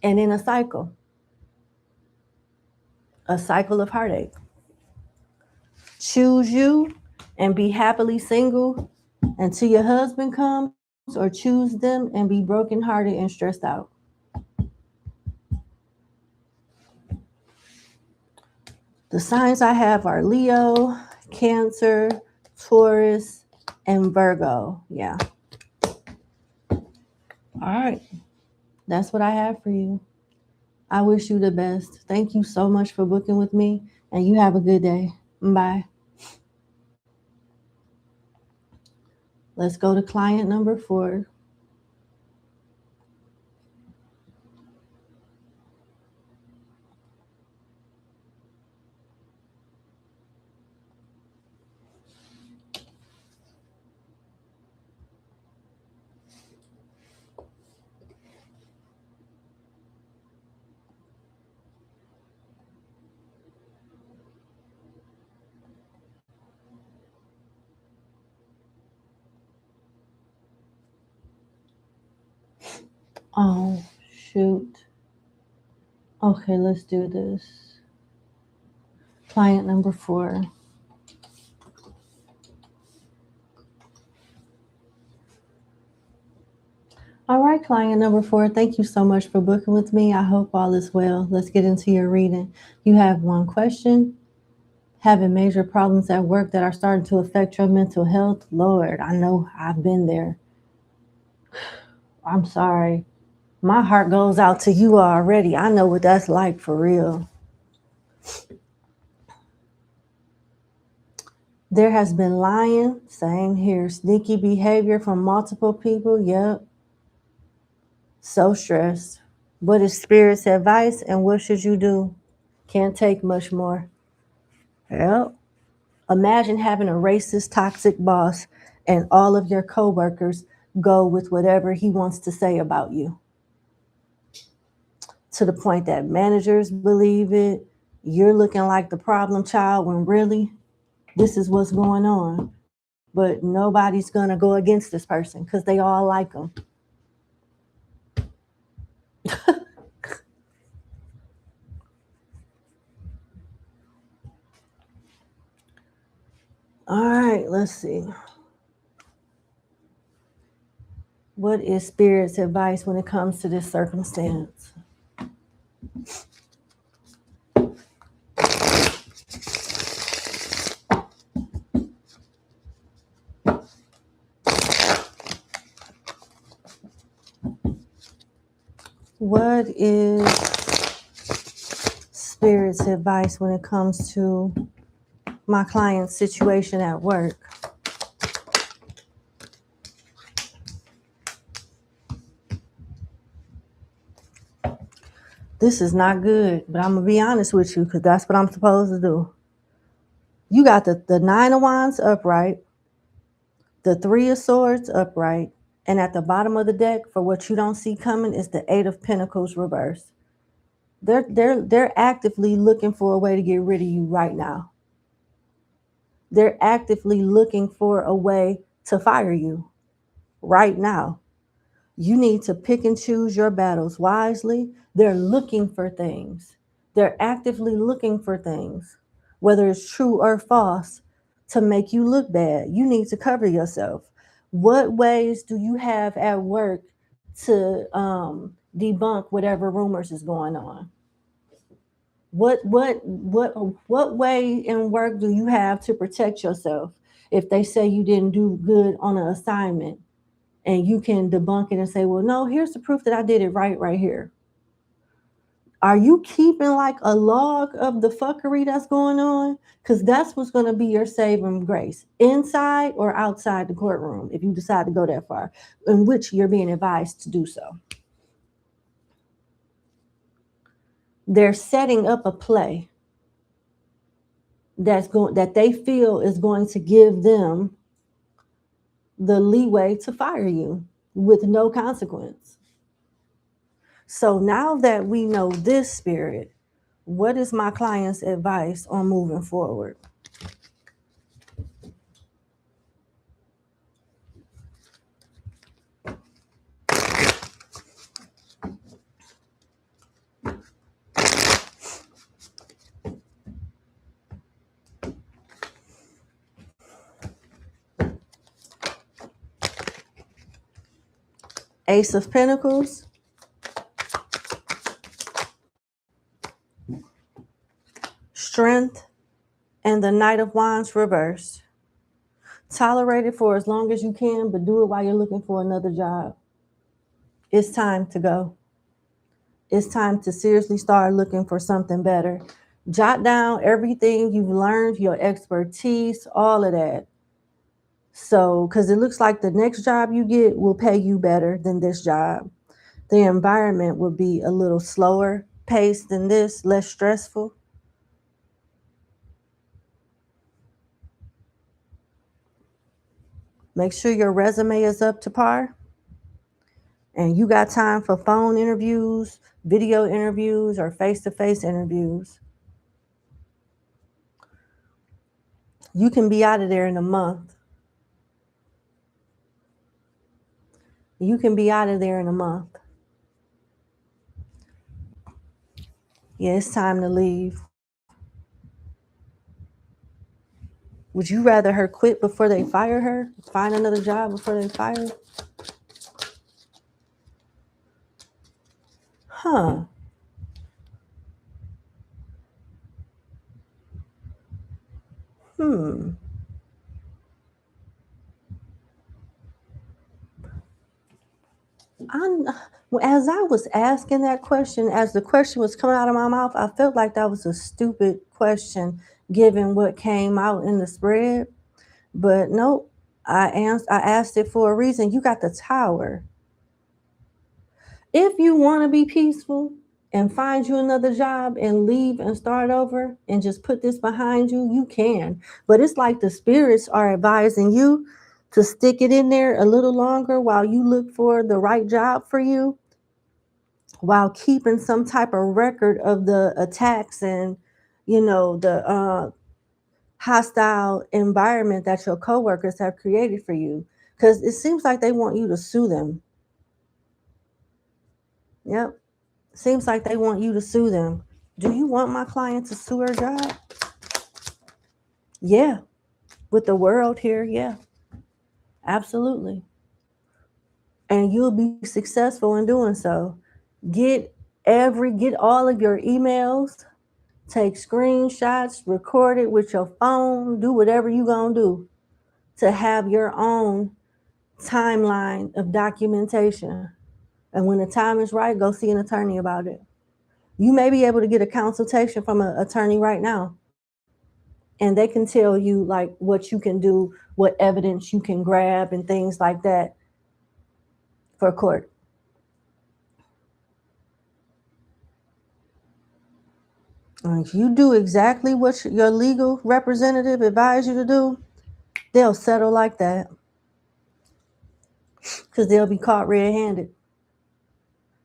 Speaker 1: and in a cycle of heartache. Choose you and be happily single until your husband comes, or choose them and be brokenhearted and stressed out. The signs I have are Leo, Cancer, Taurus, and Virgo. Yeah. All right. That's what I have for you. I wish you the best. Thank you so much for booking with me, and you have a good day. Bye. Let's go to client number 4. Oh, shoot. Okay, let's do this. Client number 4. All right, client number 4, thank you so much for booking with me. I hope all is well. Let's get into your reading. You have one question. Having major problems at work that are starting to affect your mental health? Lord, I know I've been there. I'm sorry. My heart goes out to you already. I know what that's like for real. There has been lying, same here. Sneaky behavior from multiple people, yep. So stressed. What is Spirit's advice and what should you do? Can't take much more. Yep. Imagine having a racist, toxic boss and all of your coworkers go with whatever he wants to say about you. To the point that managers believe it. You're looking like the problem child when really this is what's going on. But nobody's going to go against this person because they all like them. All right, let's see. What is Spirit's advice when it comes to this circumstance? What is Spirit's advice when it comes to my client's situation at work? This is not good, but I'm going to be honest with you because that's what I'm supposed to do. You got the 9 of Wands upright, the 3 of Swords upright, and at the bottom of the deck, for what you don't see coming, is the 8 of Pentacles reversed. They're actively looking for a way to get rid of you right now. They're actively looking for a way to fire you right now. You need to pick and choose your battles wisely. They're looking for things. They're actively looking for things, whether it's true or false, to make you look bad. You need to cover yourself. What ways do you have at work to debunk whatever rumors is going on? What way in work do you have to protect yourself if they say you didn't do good on an assignment and you can debunk it and say, well, no, here's the proof that I did it right here. Are you keeping like a log of the fuckery that's going on? Because that's what's going to be your saving grace, inside or outside the courtroom, if you decide to go that far, in which you're being advised to do so. They're setting up a play that they feel is going to give them the leeway to fire you with no consequence. So now that we know this, Spirit, what is my client's advice on moving forward? Ace of Pentacles, Strength, and the Knight of Wands reversed. Tolerate it for as long as you can, but do it while you're looking for another job. It's time to go. It's time to seriously start looking for something better. Jot down everything you've learned, your expertise, all of that. So, because it looks like the next job you get will pay you better than this job. The environment will be a little slower paced than this, less stressful. Make sure your resume is up to par. And you got time for phone interviews, video interviews, or face-to-face interviews. You can be out of there in a month. You can be out of there in a month. Yeah, it's time to leave. Would you rather her quit before they fire her? Find another job before they fire her? Huh. Hmm. I'm, as I was asking that question, as the question was coming out of my mouth, I felt like that was a stupid question given what came out in the spread. But nope, I asked it for a reason. You got the Tower. If you want to be peaceful and find you another job and leave and start over and just put this behind you, you can. But it's like the spirits are advising you to stick it in there a little longer while you look for the right job for you, while keeping some type of record of the attacks and, the hostile environment that your coworkers have created for you. Because it seems like they want you to sue them. Yep. Seems like they want you to sue them. Do you want my client to sue her job? Yeah. With the world here, yeah. Absolutely. And you'll be successful in doing so. Get all of your emails, take screenshots, record it with your phone, do whatever you gonna do to have your own timeline of documentation. And when the time is right, go see an attorney about it. You may be able to get a consultation from an attorney right now, and they can tell you like what you can do, what evidence you can grab, and things like that for court. And if you do exactly what your legal representative advised you to do, they'll settle like that because they'll be caught red-handed.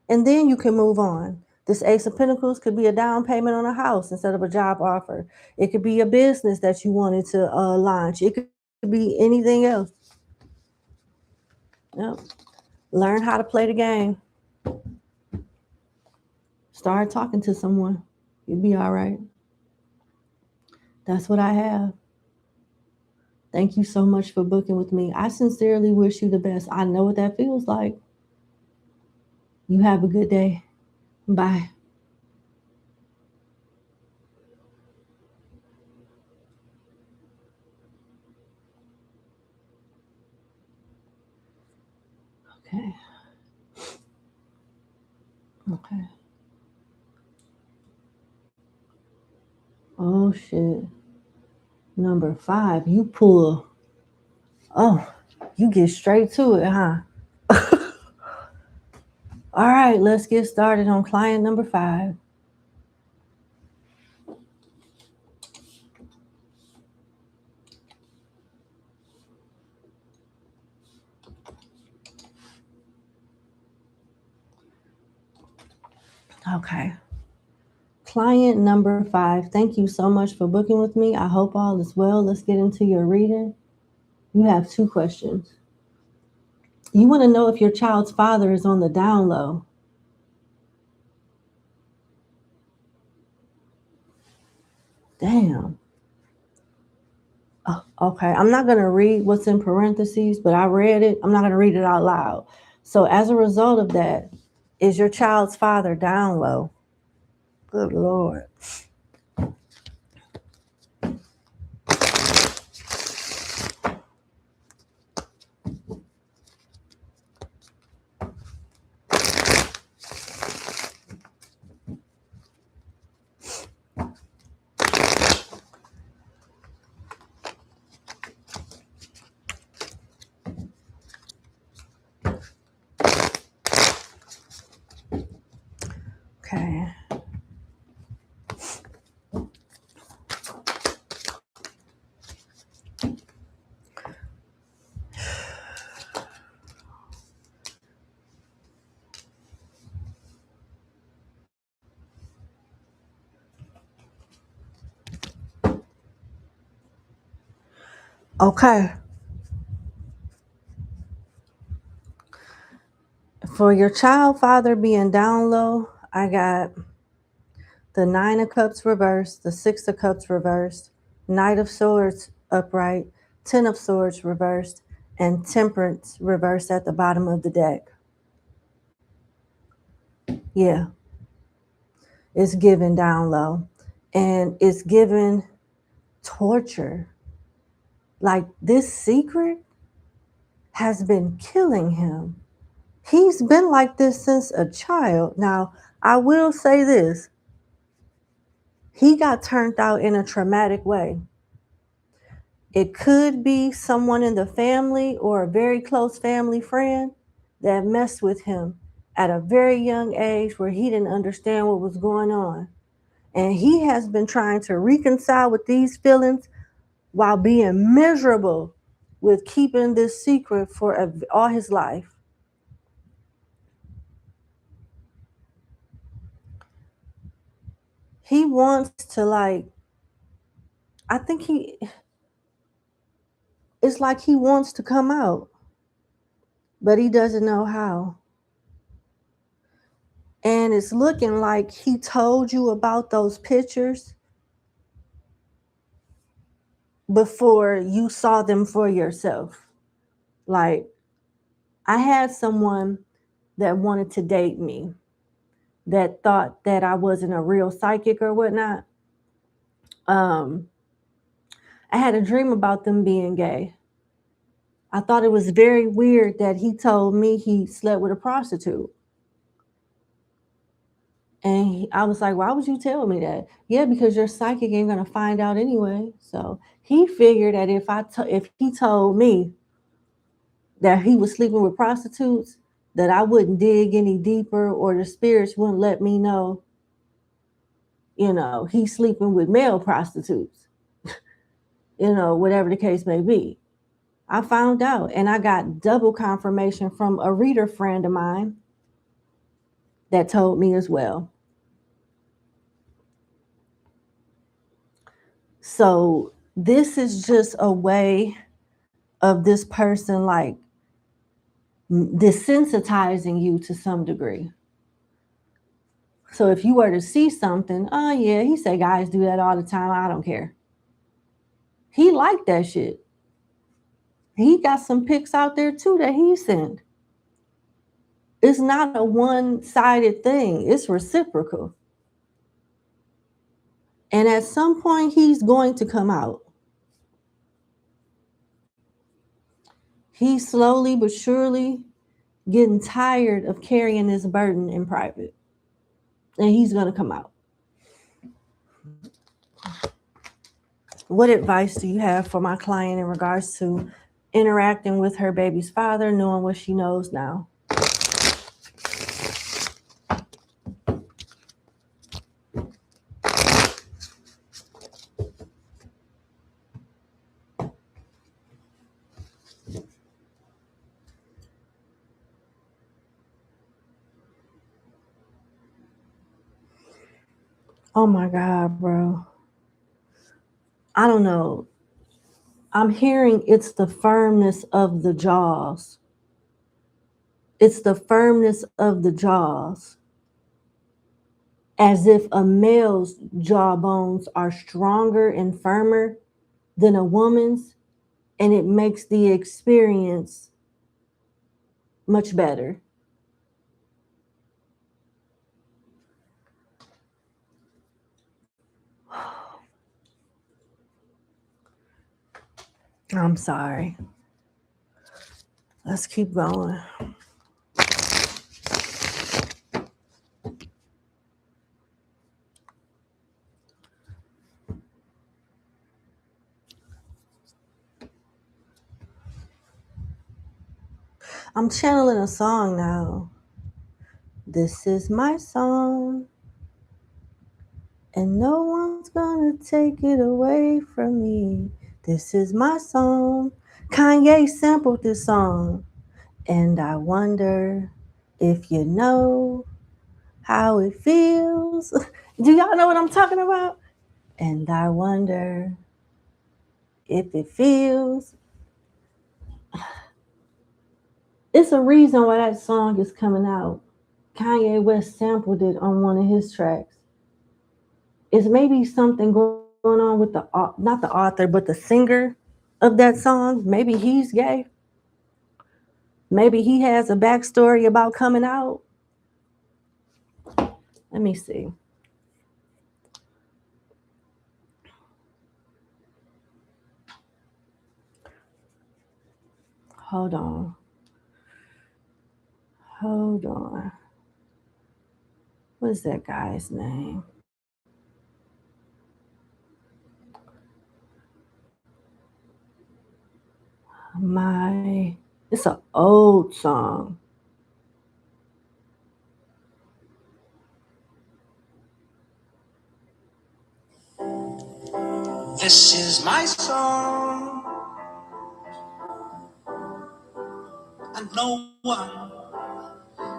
Speaker 1: And then you can move on. This Ace of Pentacles could be a down payment on a house instead of a job offer. It could be a business that you wanted to launch. It could be anything else. Yep. Learn how to play the game. Start talking to someone. You'll be all right. That's what I have. Thank you so much for booking with me. I sincerely wish you the best. I know what that feels like. You have a good day. Bye. Okay. Okay. Oh, shit. Number 5, you pull. Oh, you get straight to it, huh? All right, let's get started on client number 5. Okay. Client number 5, thank you so much for booking with me. I hope all is well. Let's get into your reading. You have 2 questions. You want to know if your child's father is on the down low. Damn. Oh, okay. I'm not going to read what's in parentheses, but I read it. I'm not going to read it out loud. So, as a result of that, is your child's father down low? Good Lord. Okay. Okay. For your child father being down low, I got the Nine of Cups reversed, the Six of Cups reversed, Knight of Swords upright, Ten of Swords reversed, and Temperance reversed at the bottom of the deck. Yeah, it's given down low, and it's given torture. Like, this secret has been killing him. He's been like this since a child. Now, I will say this. He got turned out in a traumatic way. It could be someone in the family or a very close family friend that messed with him at a very young age where he didn't understand what was going on. And he has been trying to reconcile with these feelings while being miserable with keeping this secret for all his life. He wants to, like, I think it's like he wants to come out, but he doesn't know how. And it's looking like he told you about those pictures before you saw them for yourself. Like, I had someone that wanted to date me that thought that I wasn't a real psychic or whatnot. I had a dream about them being gay. I thought it was very weird that he told me he slept with a prostitute. And I was like, why would you tell me that? Yeah, because your psychic ain't gonna find out anyway. So he figured that if he told me that he was sleeping with prostitutes, that I wouldn't dig any deeper, or the spirits wouldn't let me know, he's sleeping with male prostitutes, whatever the case may be. I found out, and I got double confirmation from a reader friend of mine that told me as well. So this is just a way of this person, like, desensitizing you to some degree. So if you were to see something, oh yeah, he say guys do that all the time, I don't care. He liked that shit. He got some pics out there too that he sent. It's not a one-sided thing. It's reciprocal. And at some point, he's going to come out. He's slowly but surely getting tired of carrying this burden in private. And he's going to come out. What advice do you have for my client in regards to interacting with her baby's father, knowing what she knows now? Oh my God, bro. I don't know. I'm hearing it's the firmness of the jaws. It's the firmness of the jaws. As if a male's jawbones are stronger and firmer than a woman's, and it makes the experience much better. I'm sorry. Let's keep going. I'm channeling a song now. This is my song, and no one's gonna take it away from me. This is my song. Kanye sampled this song, and I wonder if you know how it feels. Do y'all know what I'm talking about? And I wonder if it feels. It's a reason why that song is coming out. Kanye West sampled it on one of his tracks. is maybe something going on with the not the author, but the singer of that song. Maybe he's gay. Maybe he has a backstory about coming out. Let me see. Hold on. Hold on. What's that guy's name? It's an old song.
Speaker 2: This is my song, and no one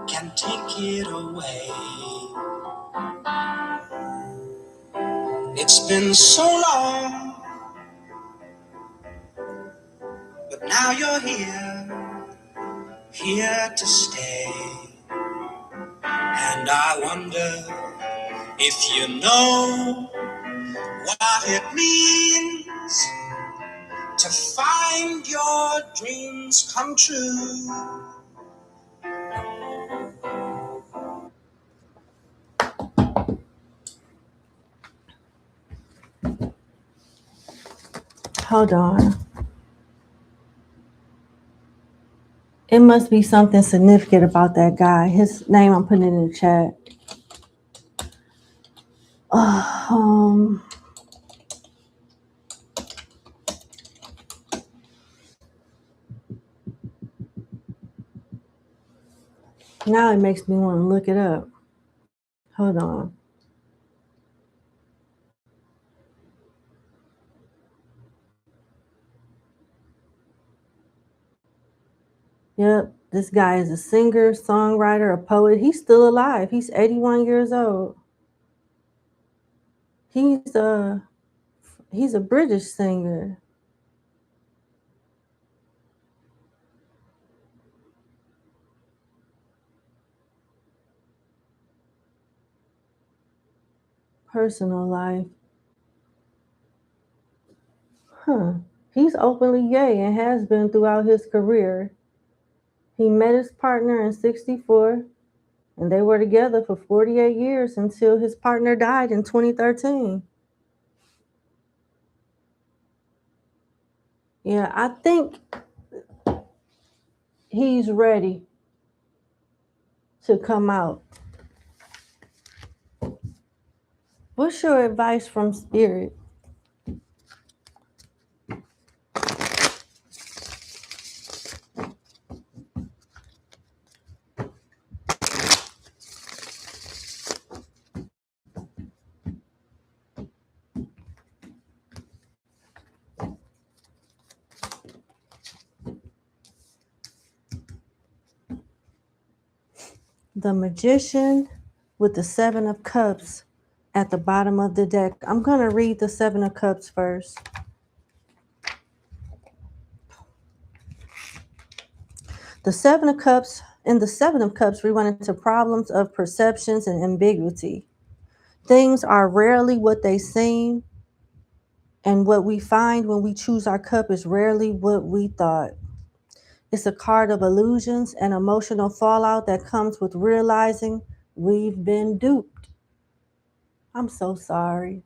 Speaker 2: can take it away. It's been so long, but now you're here to stay. And I wonder if you know what it means to find your dreams come true.
Speaker 1: Hold on. It must be something significant about that guy. His name, I'm putting it in the chat. Um, Now it makes me want to look it up. Hold on. Yep, this guy is a singer, songwriter, a poet. He's still alive. He's 81 years old. He's a he's a British singer. Personal life. Huh. He's openly gay and has been throughout his career. He met his partner in 64 and they were together for 48 years until his partner died in 2013. Yeah, I think he's ready to come out. What's your advice from Spirit? The Magician with the Seven of Cups at the bottom of the deck. I'm going to read the Seven of Cups first. The Seven of Cups, in the Seven of Cups, we run into problems of perceptions and ambiguity. Things are rarely what they seem, and what we find when we choose our cup is rarely what we thought. It's a card of illusions and emotional fallout that comes with realizing we've been duped. I'm so sorry.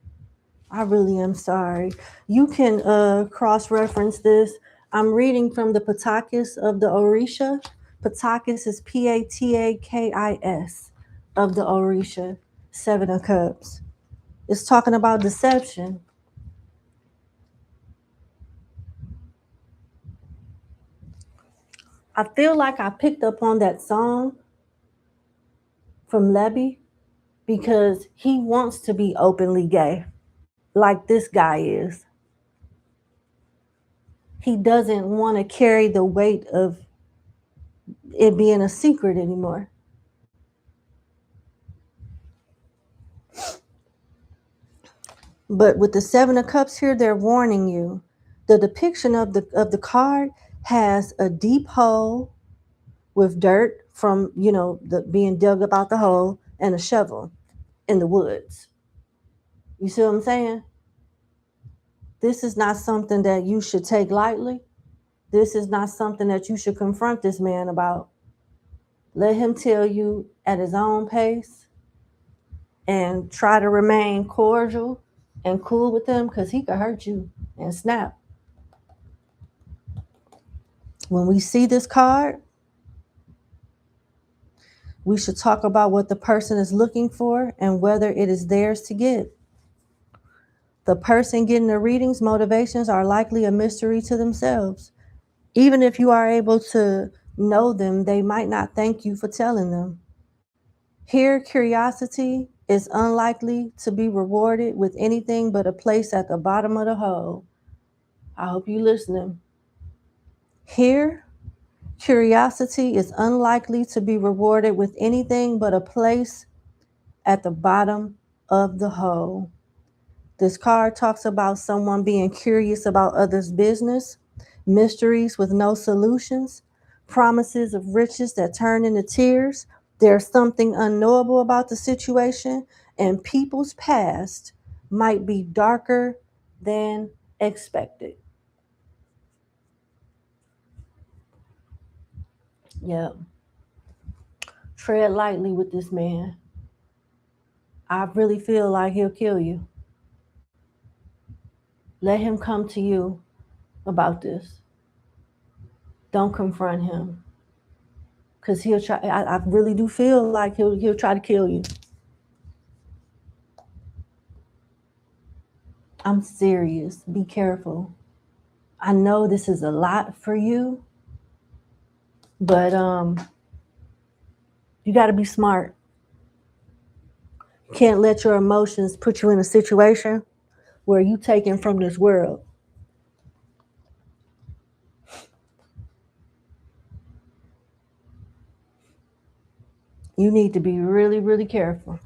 Speaker 1: I really am sorry. You can cross-reference this. I'm reading from the Patakis of the Orisha. Patakis is Patakis of the Orisha, Seven of Cups. It's talking about deception. I feel like I picked up on that song from Levy because he wants to be openly gay, like this guy is. He doesn't want to carry the weight of it being a secret anymore. But with the Seven of Cups here, they're warning you. The depiction of the card has a deep hole with dirt from the being dug up out the hole and a shovel in the woods. You see what I'm saying? This is not something that you should take lightly. This is not something that you should confront this man about. Let him tell you at his own pace and try to remain cordial and cool with him, because he could hurt you and snap. When we see this card, we should talk about what the person is looking for and whether it is theirs to get. The person getting the readings, motivations are likely a mystery to themselves. Even if you are able to know them, they might not thank you for telling them. Here, curiosity is unlikely to be rewarded with anything but a place at the bottom of the hole. I hope you're listening. Here, curiosity is unlikely to be rewarded with anything but a place at the bottom of the hole. This card talks about someone being curious about others' business, mysteries with no solutions, promises of riches that turn into tears. There's something unknowable about the situation, and people's past might be darker than expected. Yeah. Tread lightly with this man. I really feel like he'll kill you. Let him come to you about this. Don't confront him. Because he'll try. I really do feel like he'll try to kill you. I'm serious. Be careful. I know this is a lot for you, but you got to be smart. You can't let your emotions put you in a situation where you taken from this world. You need to be really, really careful.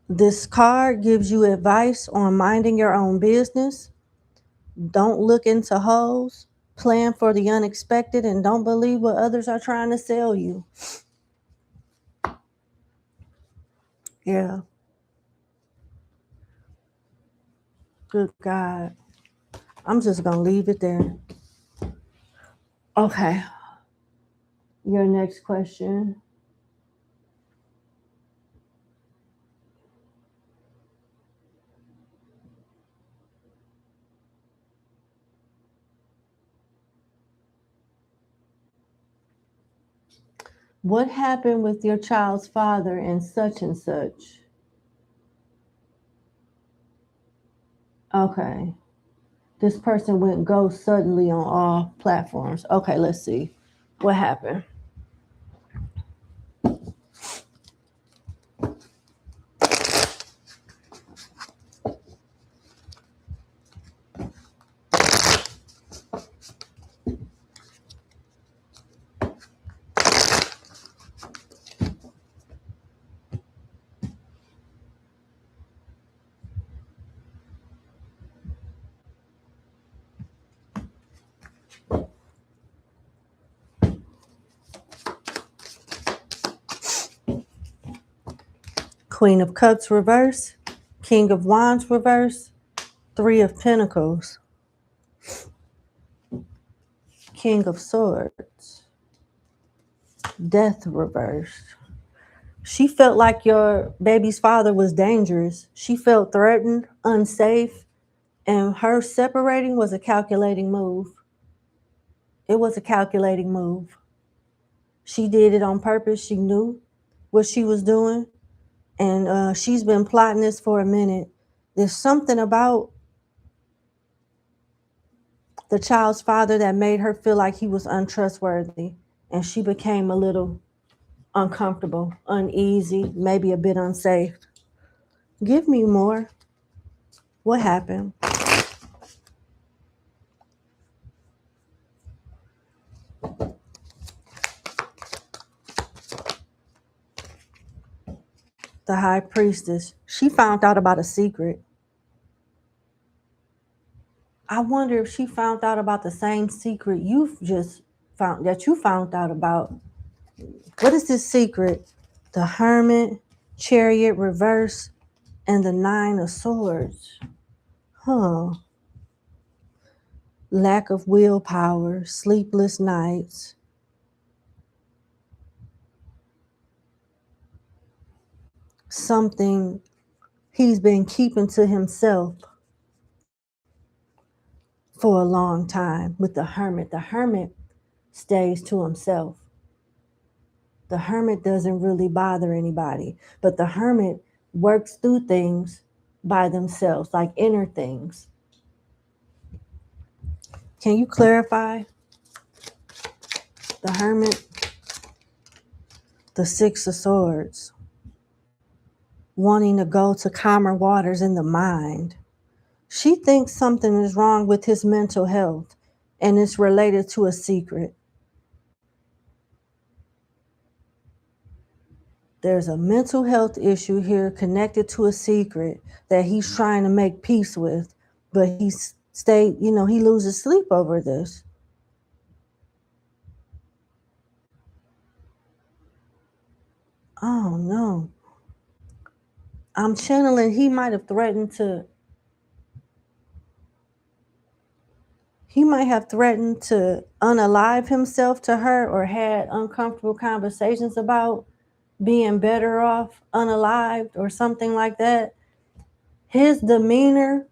Speaker 1: This card gives you advice on minding your own business. Don't look into holes. Plan for the unexpected, and don't believe what others are trying to sell you. Yeah. Good God. I'm just going to leave it there. Okay. Your next question. What happened with your child's father and such and such? Okay. This person went ghost suddenly on all platforms. Okay, let's see. What happened? Queen of Cups reverse, King of Wands reverse, Three of Pentacles, King of Swords, Death reversed. She felt like your baby's father was dangerous. She felt threatened, unsafe, and her separating was a calculating move. It was a calculating move. She did it on purpose. She knew what she was doing, and she's been plotting this for a minute. There's something about the child's father that made her feel like he was untrustworthy, and she became a little uncomfortable, uneasy, maybe a bit unsafe. Give me more. What happened? The High Priestess. She found out about a secret. I wonder if she found out about the same secret you've just found out about. What is this secret? The Hermit, Chariot reverse, and the Nine of Swords. Huh. Lack of willpower, sleepless nights. Something he's been keeping to himself for a long time with the Hermit. The Hermit stays to himself. The Hermit doesn't really bother anybody, but the Hermit works through things by themselves, like inner things. Can you clarify? The Hermit, the Six of Swords, wanting to go to calmer waters in the mind. She thinks something is wrong with his mental health, and it's related to a secret. There's a mental health issue here connected to a secret that he's trying to make peace with, but he loses sleep over this. Oh no. I'm channeling he might have threatened to unalive himself to her, or had uncomfortable conversations about being better off unalived or something like that. His demeanor,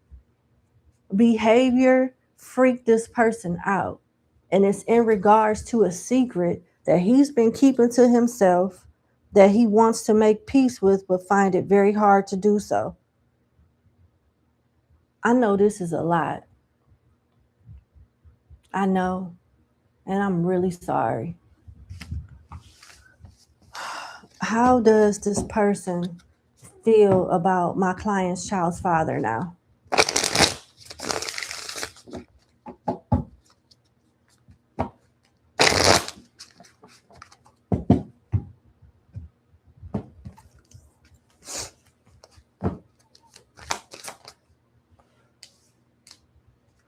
Speaker 1: behavior freaked this person out. And it's in regards to a secret that he's been keeping to himself, that he wants to make peace with, but find it very hard to do so. I know this is a lot. I know, and I'm really sorry. How does this person feel about my client's child's father now?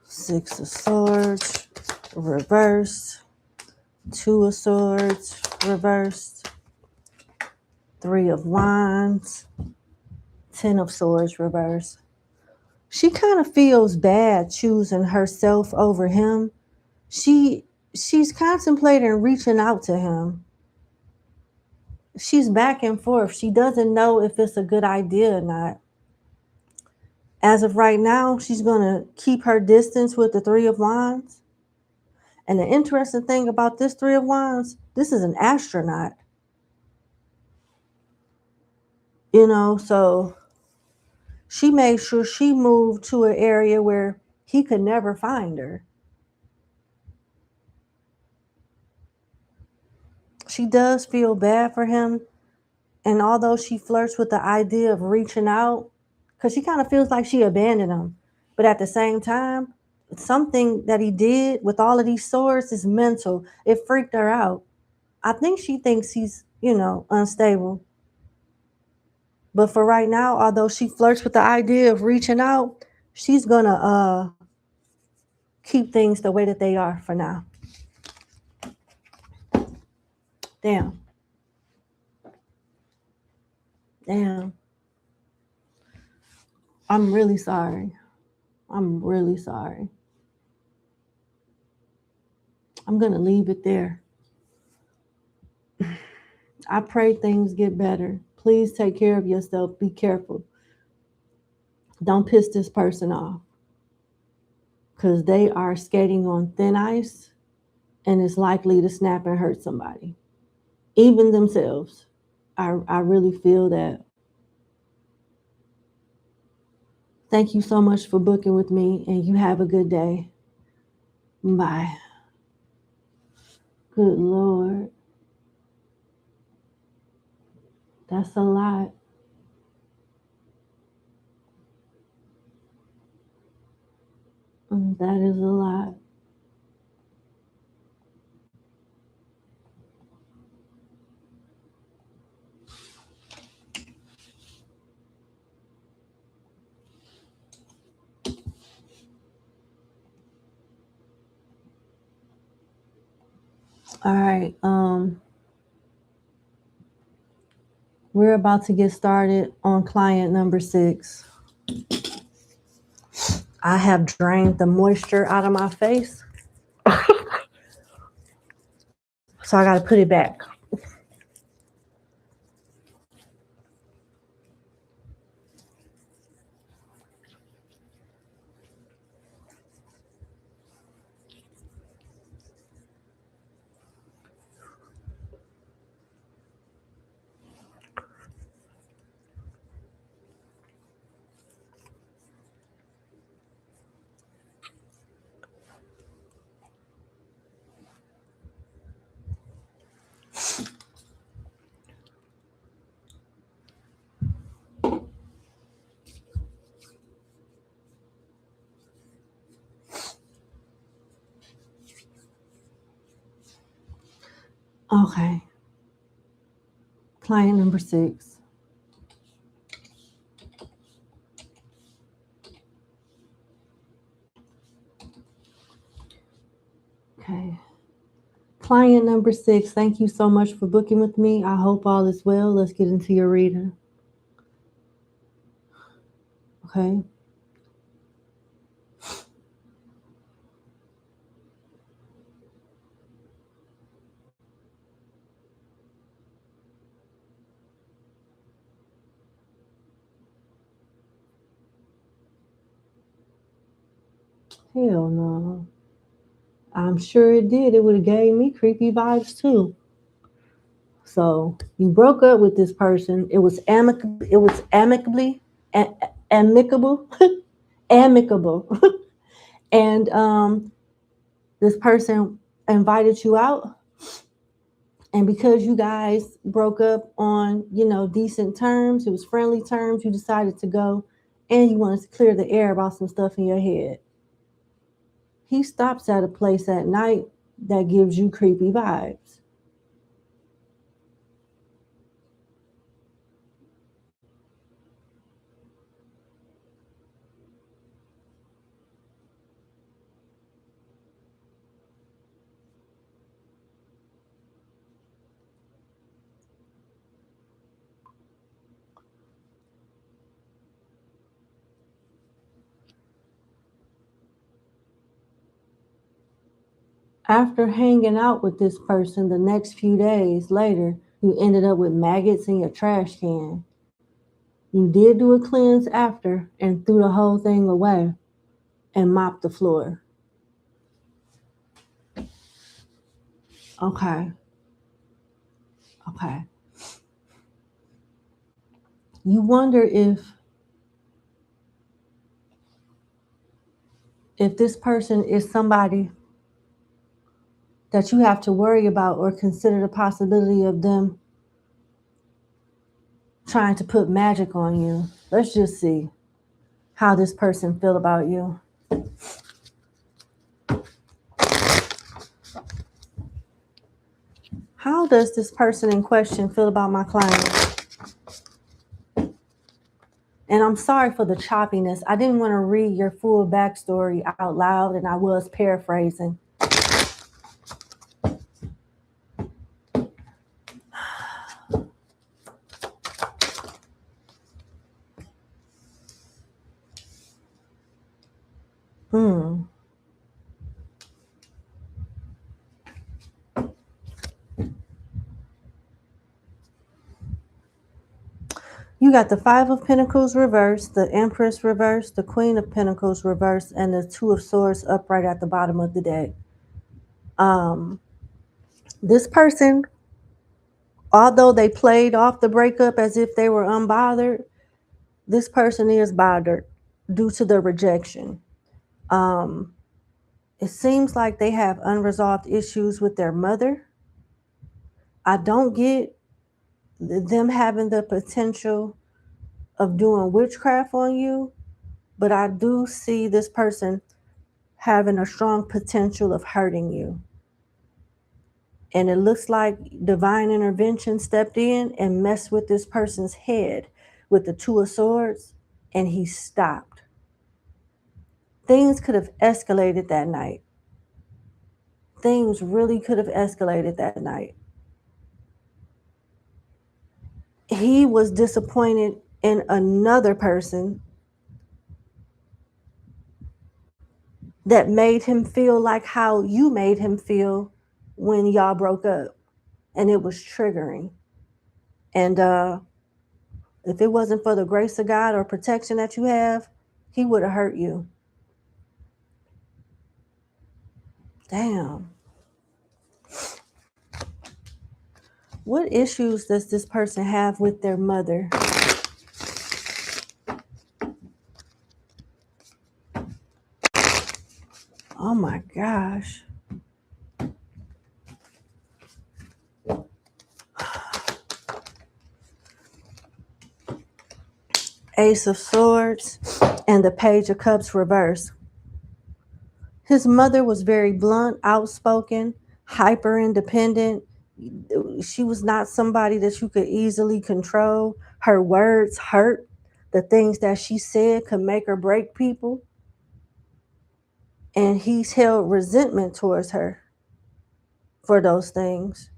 Speaker 1: Six of Swords, reversed. Two of Swords, reversed. Three of Wands. 10 of Swords, reversed. She kind of feels bad choosing herself over him. She's contemplating reaching out to him. She's back and forth. She doesn't know if it's a good idea or not. As of right now, she's going to keep her distance with the Three of Wands. And the interesting thing about this Three of Wands, this is an astronaut. So she made sure she moved to an area where he could never find her. She does feel bad for him. And although she flirts with the idea of reaching out, because she kind of feels like she abandoned him. But at the same time, something that he did with all of these swords is mental. It freaked her out. I think she thinks he's, unstable. But for right now, although she flirts with the idea of reaching out, she's going to keep things the way that they are for now. Damn. I'm really sorry. I'm going to leave it there. I pray things get better. Please take care of yourself. Be careful. Don't piss this person off, because they are skating on thin ice and is likely to snap and hurt somebody, even themselves. I really feel that. Thank you so much for booking with me, and you have a good day. Bye. Good Lord. That's a lot. That is a lot. All right. We're about to get started on client number 6. I have drained the moisture out of my face, so I got to put it back. Okay. Client number 6. Okay. Client number 6, thank you so much for booking with me. I hope all is well. Let's get into your reading. Okay. Hell no. I'm sure it did. It would have gave me creepy vibes too. So you broke up with this person. It was amicable. It was amicable, amicable, and this person invited you out. And because you guys broke up on, decent terms, it was friendly terms, you decided to go, and you wanted to clear the air about some stuff in your head. He stops at a place at night that gives you creepy vibes. After hanging out with this person the next few days later, you ended up with maggots in your trash can. You did do a cleanse after and threw the whole thing away and mopped the floor. Okay. Okay. You wonder if this person is somebody that you have to worry about or consider the possibility of them trying to put magic on you. Let's just see how this person feel about you. How does this person in question feel about my client? And I'm sorry for the choppiness. I didn't want to read your full backstory out loud, and I was paraphrasing. You got the Five of Pentacles reversed, the Empress reversed, the Queen of Pentacles reversed, and the Two of Swords upright at the bottom of the deck. This person, although they played off the breakup as if they were unbothered, this person is bothered due to the rejection. It seems like they have unresolved issues with their mother. I don't get them having the potential of doing witchcraft on you, but I do see this person having a strong potential of hurting you. And it looks like divine intervention stepped in and messed with this person's head with the Two of Swords, and he stopped. Things could have escalated that night. things really could have escalated that night. He was disappointed in another person that made him feel like how you made him feel when y'all broke up. And it was triggering. And if it wasn't for the grace of God or protection that you have, he would have hurt you. Damn. What issues does this person have with their mother? Oh my gosh. Ace of Swords and the Page of Cups reversed. His mother was very blunt, outspoken, hyper independent. She was not somebody that you could easily control. Her words hurt. The things that she said could make or break people. And he's held resentment towards her for those things.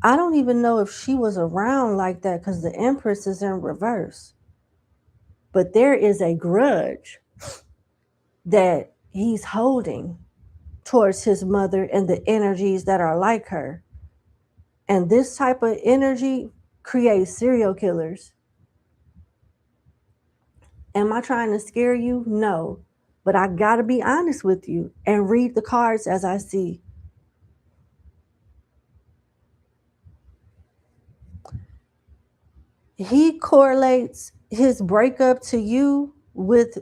Speaker 1: I don't even know if she was around like that because the Empress is in reverse. But there is a grudge that he's holding towards his mother and the energies that are like her. And this type of energy creates serial killers. Am I trying to scare you? No. But I got to be honest with you and read the cards as I see. He correlates his breakup to you with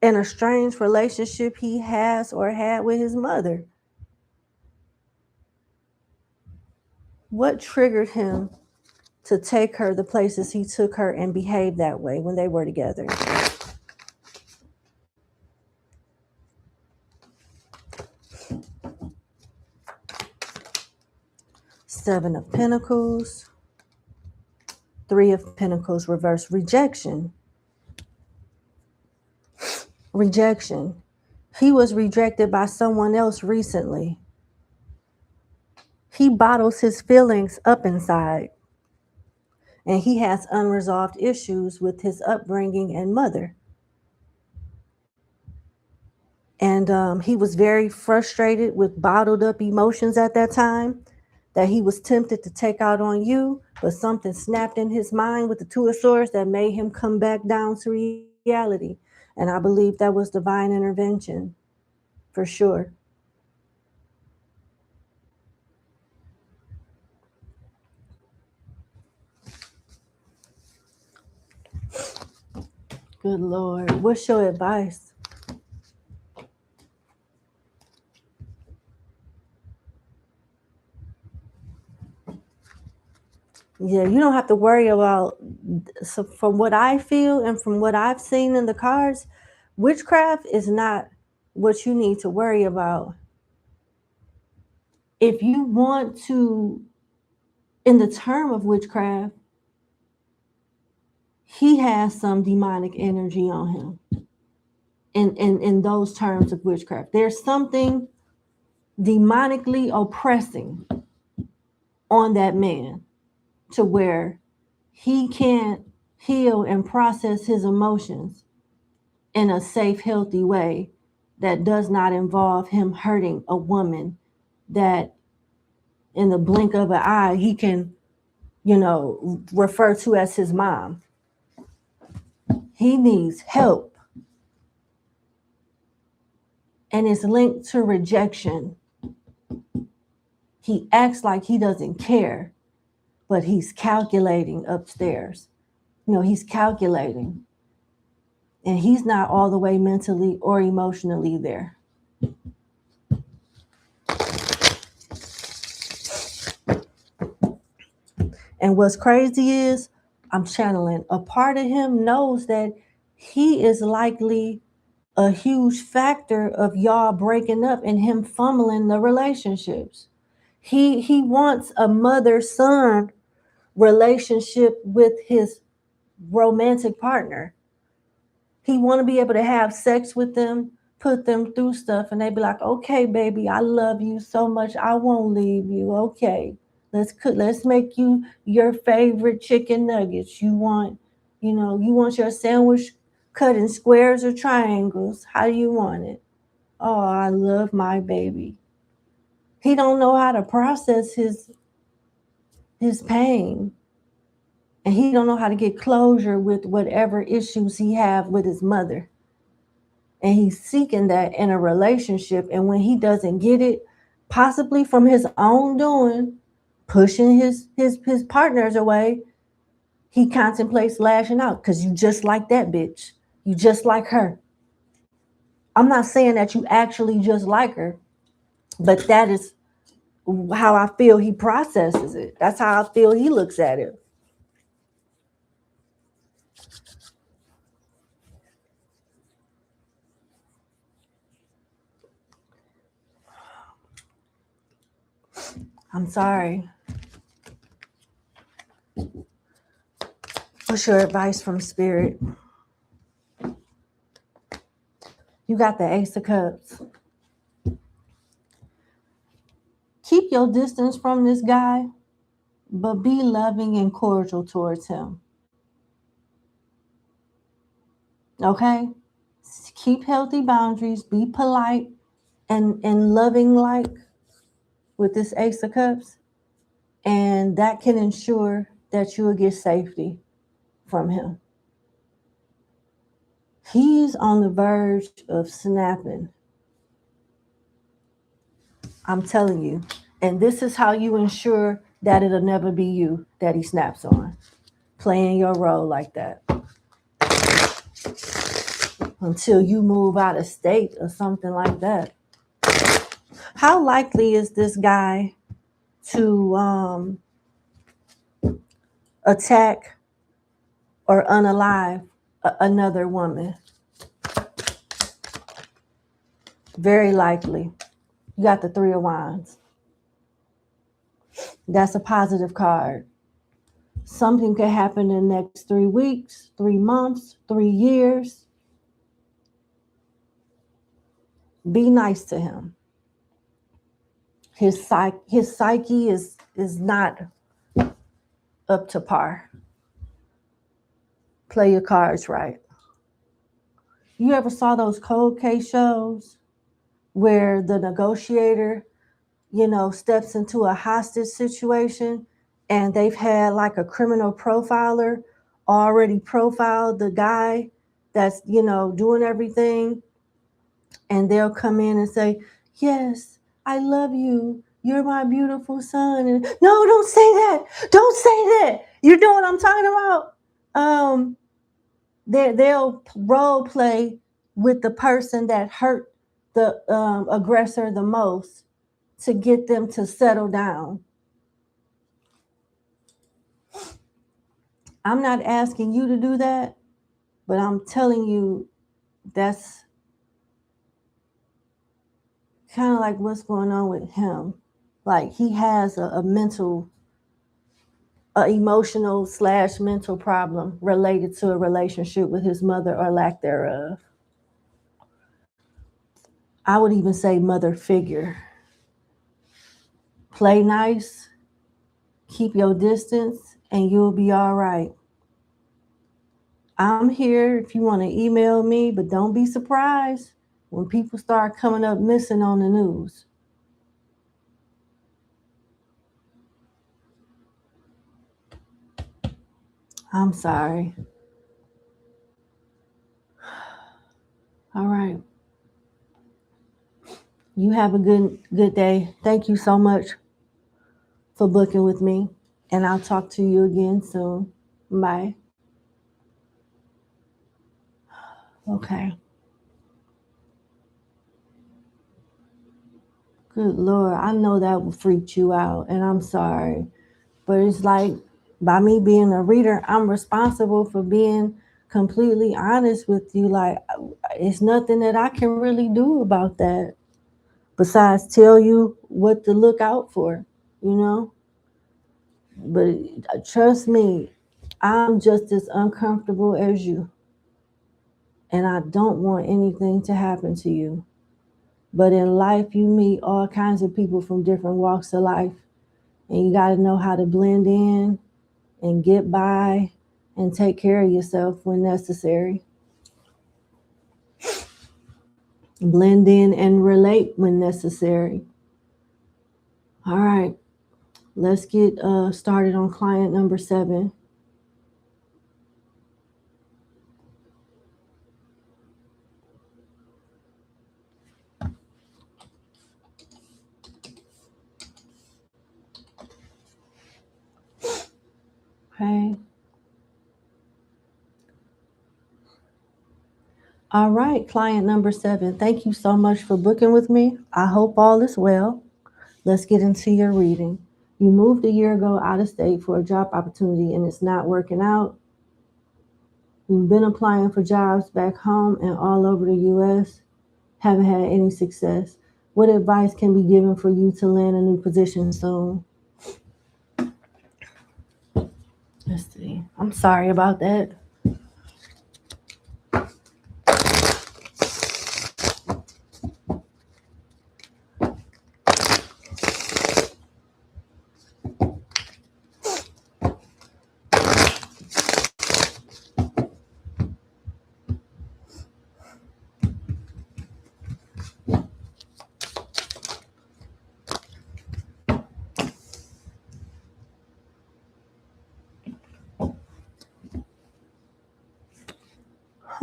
Speaker 1: an estranged relationship he has or had with his mother. What triggered him to take her the places he took her and behave that way when they were together? Seven of Pentacles, Three of Pentacles reverse. Rejection. Rejection. He was rejected by someone else recently. He bottles his feelings up inside. And he has unresolved issues with his upbringing and mother. And he was very frustrated with bottled up emotions at that time that he was tempted to take out on you, but something snapped in his mind with the Two of Swords that made him come back down to reality. And I believe that was divine intervention, for sure. Good Lord. What's your advice? Yeah, you don't have to worry about, so from what I feel and from what I've seen in the cards, witchcraft is not what you need to worry about. If you want to, in the term of witchcraft, he has some demonic energy on him. In those terms of witchcraft, there's something demonically oppressing on that man to where he can't heal and process his emotions in a safe, healthy way that does not involve him hurting a woman that in the blink of an eye he can, refer to as his mom. He needs help. And it's linked to rejection. He acts like he doesn't care, but he's calculating upstairs. He's calculating. And he's not all the way mentally or emotionally there. And what's crazy is, I'm channeling, a part of him knows that he is likely a huge factor of y'all breaking up and him fumbling the relationships. He wants a mother-son relationship with his romantic partner. He want to be able to have sex with them put them through stuff, and they be like, okay, baby, I love you so much, I won't leave you. Okay, let's make you your favorite chicken nuggets. You want your sandwich cut in squares or triangles. How do you want it? Oh, I love my baby. He don't know how to process his pain, and he don't know how to get closure with whatever issues he have with his mother. And he's seeking that in a relationship, and when he doesn't get it, possibly from his own doing, pushing his partners away, he contemplates lashing out, because you just like that bitch. You just like her. I'm not saying that you actually just like her, but that is how I feel he processes it. That's how I feel he looks at it. I'm sorry. What's your advice from Spirit? You got the Ace of Cups. Keep your distance from this guy, but be loving and cordial towards him. Okay? Keep healthy boundaries. Be polite and loving like with this Ace of Cups. And that can ensure that you will get safety from him. He's on the verge of snapping. I'm telling you. And this is how you ensure that it'll never be you that he snaps on. Playing your role like that. Until you move out of state or something like that. How likely is this guy to attack or unalive another woman? Very likely. You got the Three of Wands. That's a positive card. Something could happen in the next 3 weeks, 3 months, 3 years. Be nice to him. His psyche is not up to par. Play your cards right. You ever saw those cold case shows where the negotiator, steps into a hostage situation, and they've had like a criminal profiler already profiled the guy that's, doing everything, and they'll come in and say, yes, I love you. You're my beautiful son. And no, don't say that. Don't say that. You know what I'm talking about? They'll role play with the person that hurt the aggressor the most to get them to settle down. I'm not asking you to do that, but I'm telling you that's kind of like what's going on with him. Like he has a emotional / mental problem related to a relationship with his mother or lack thereof. I would even say mother figure. Play nice, keep your distance, and you'll be all right. I'm here if you want to email me, but don't be surprised when people start coming up missing on the news. I'm sorry. All right. You have a good day. Thank you so much for booking with me, and I'll talk to you again soon. Bye. Okay. Good Lord, I know that will freak you out, and I'm sorry. But it's like, by me being a reader, I'm responsible for being completely honest with you. Like, it's nothing that I can really do about that besides tell you what to look out for, you know? But trust me, I'm just as uncomfortable as you. and I don't want anything to happen to you. But in life, you meet all kinds of people from different walks of life, and you got to know how to blend in and get by and take care of yourself when necessary. Blend in and relate when necessary. All right, let's get started on client number 7. Okay. All right, client number 7. Thank you so much for booking with me. I hope all is well. Let's get into your reading. You moved a year ago out of state for a job opportunity and it's not working out. You've been applying for jobs back home and all over the U.S. Haven't had any success. What advice can be given for you to land a new position soon? Let's see. I'm sorry about that.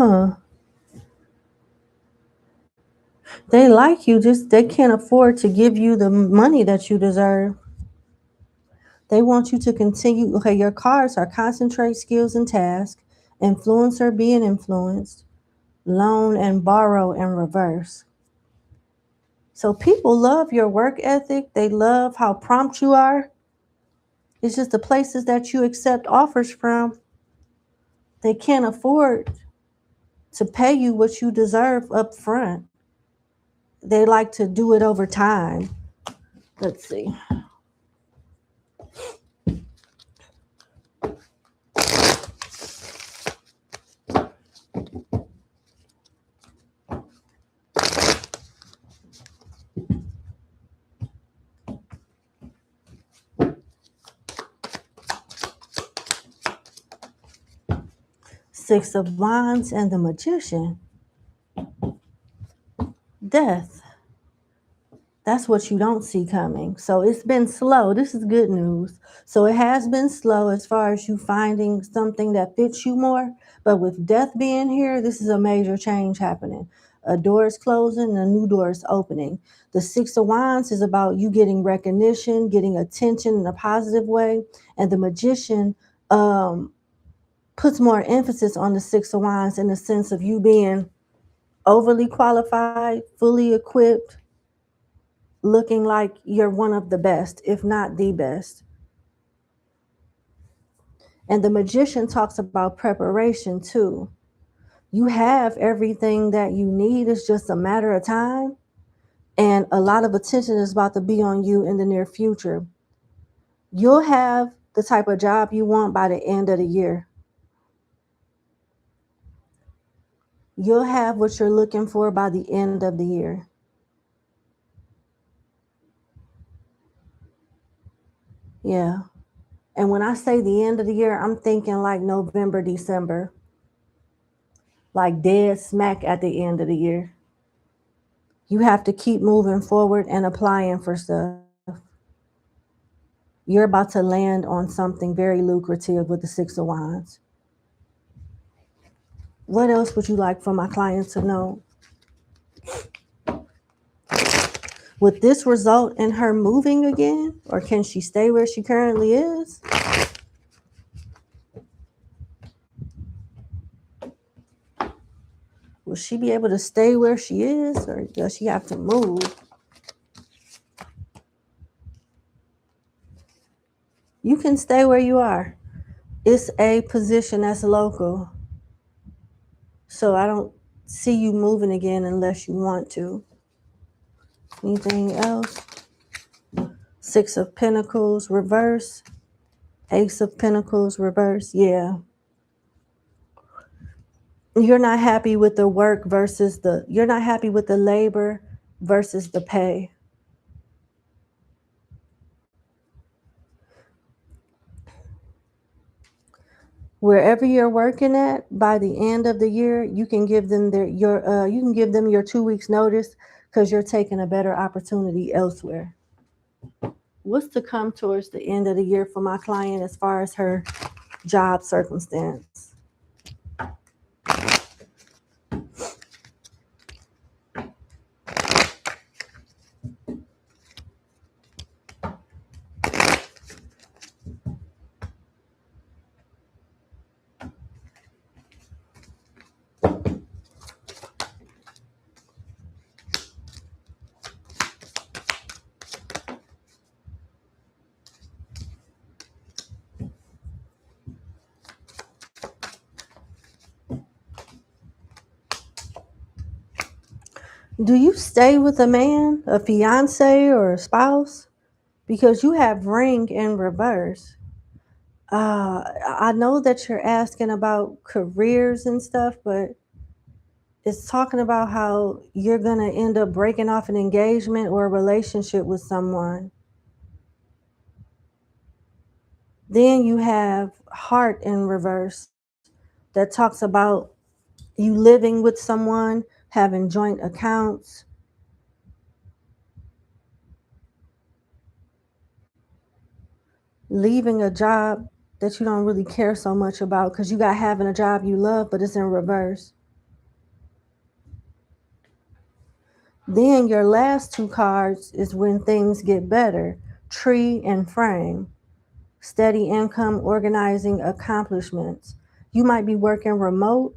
Speaker 1: Huh. They like you, just they can't afford to give you the money that you deserve. They want you to continue. Okay, your cards are concentrate, skills, and task, influencer, being influenced, loan and borrow in reverse. So people love your work ethic. They love how prompt you are. It's just the places that you accept offers from, they can't afford to pay you what you deserve up front. They like to do it over time. Let's see. Six of Wands and the Magician. Death. That's what you don't see coming. So it's been slow. This is good news. So it has been slow as far as you finding something that fits you more. But with death being here, this is a major change happening. A door is closing, a new door is opening. The Six of Wands is about you getting recognition, getting attention in a positive way. And the Magician puts more emphasis on the Six of Wands in the sense of you being overly qualified, fully equipped, looking like you're one of the best, if not the best. And the Magician talks about preparation too. You have everything that you need. It's just a matter of time. And a lot of attention is about to be on you in the near future. You'll have the type of job you want by the end of the year. You'll have what you're looking for by the end of the year. Yeah. And when I say the end of the year, I'm thinking like November, December. Like dead smack at the end of the year. You have to keep moving forward and applying for stuff. You're about to land on something very lucrative with the Six of Wands. What else would you like for my clients to know? Would this result in her moving again? Or can she stay where she currently is? Will she be able to stay where she is? Or does she have to move? You can stay where you are. It's a position that's local. So I don't see you moving again unless you want to. Anything else? Six of Pentacles, reverse. Ace of Pentacles, reverse. Yeah. You're not happy with the work versus you're not happy with the labor versus the pay. Wherever you're working at, by the end of the year, you can give them you can give them your 2 weeks notice because you're taking a better opportunity elsewhere. What's to come towards the end of the year for my client as far as her job circumstance? Do you stay with a man, a fiance, or a spouse? Because you have ring in reverse. I know that you're asking about careers and stuff, but it's talking about how you're going to end up breaking off an engagement or a relationship with someone. Then you have heart in reverse that talks about you living with someone, having joint accounts, leaving a job that you don't really care so much about because you got having a job you love, but it's in reverse. Then your last two cards is when things get better, tree and frame, steady income, organizing accomplishments. You might be working remote,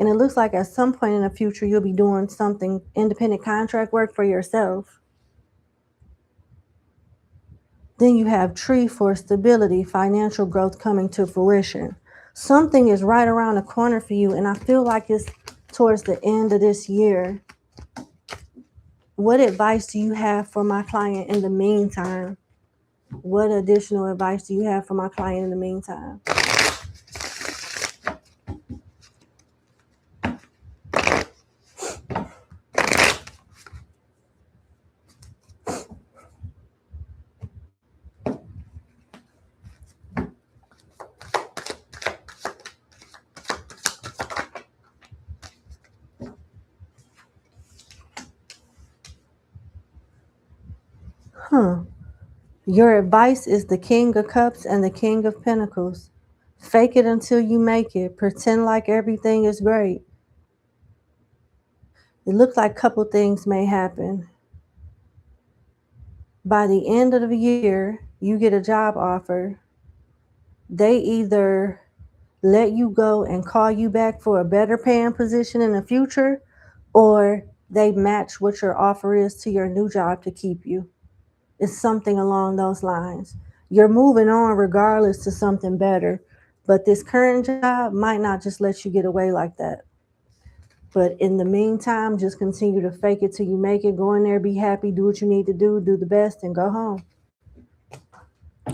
Speaker 1: and it looks like at some point in the future you'll be doing something independent contract work for yourself. Then you have tree for stability, financial growth coming to fruition. Something is right around the corner for you, and I feel like it's towards the end of this year. What advice do you have for my client in the meantime? What additional advice do you have for my client in the meantime? Your advice is the King of Cups and the King of Pentacles. Fake it until you make it. Pretend like everything is great. It looks like a couple things may happen. By the end of the year, you get a job offer. They either let you go and call you back for a better paying position in the future, or they match what your offer is to your new job to keep you. It's something along those lines. You're moving on regardless to something better, but this current job might not just let you get away like that. But in the meantime, just continue to fake it till you make it. Go in there, be happy, do what you need to do the best, and go home.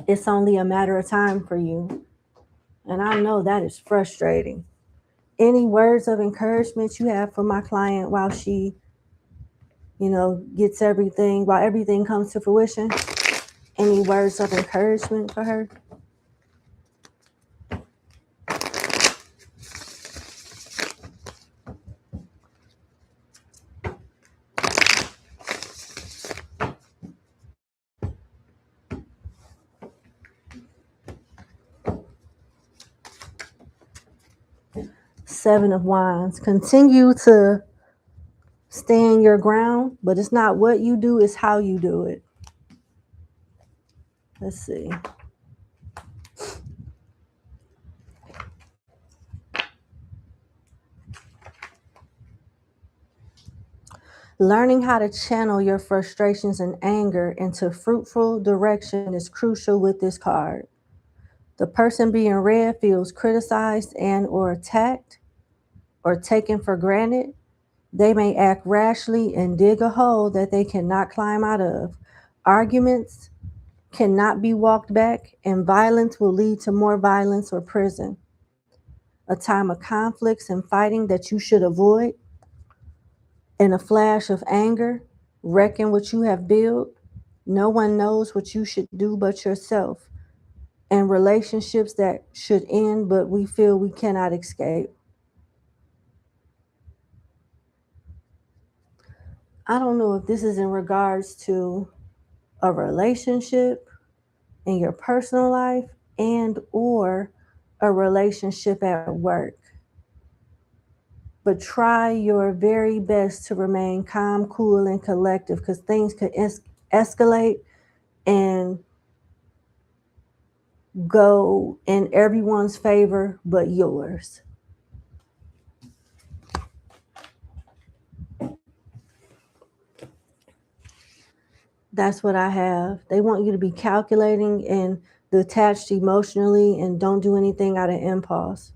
Speaker 1: It's only a matter of time for you. And I know that is frustrating. Any words of encouragement you have for my client while she, gets everything, while everything comes to fruition? Any words of encouragement for her? Seven of Wands. Continue to stand your ground, but it's not what you do, it's how you do it. Let's see. Learning how to channel your frustrations and anger into fruitful direction is crucial with this card. The person being read feels criticized and or attacked or taken for granted. They may act rashly and dig a hole that they cannot climb out of. Arguments cannot be walked back, and violence will lead to more violence or prison. a time of conflicts and fighting that you should avoid, in a flash of anger, wrecking what you have built. No one knows what you should do but yourself, and relationships that should end but we feel we cannot escape. I don't know if this is in regards to a relationship in your personal life and or a relationship at work. But try your very best to remain calm, cool, and collective because things could escalate and go in everyone's favor but yours. That's what I have. They want you to be calculating and detached emotionally and don't do anything out of impulse.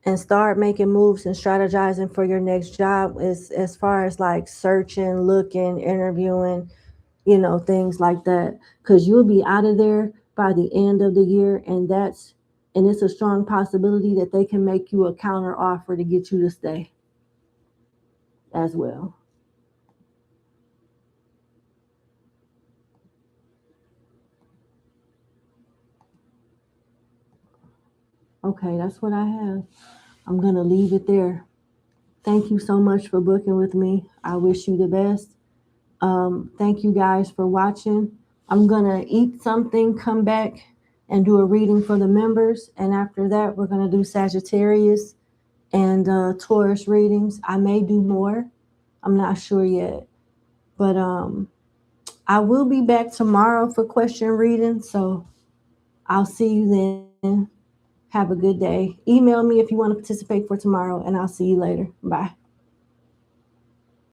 Speaker 1: And start making moves and strategizing for your next job as far as like searching, looking, interviewing, things like that. Because you'll be out of there by the end of the year, and it's a strong possibility that they can make you a counter offer to get you to stay as well. Okay, that's what I have. I'm gonna leave it there. Thank you so much for booking with me. I wish you the best. Thank you guys for watching. I'm gonna eat something, come back and do a reading for the members, and after that, we're gonna do Sagittarius and Taurus readings. I may do more. I'm not sure yet, but I will be back tomorrow for question reading. So I'll see you then. Have a good day. Email me if you want to participate for tomorrow, and I'll see you later. Bye.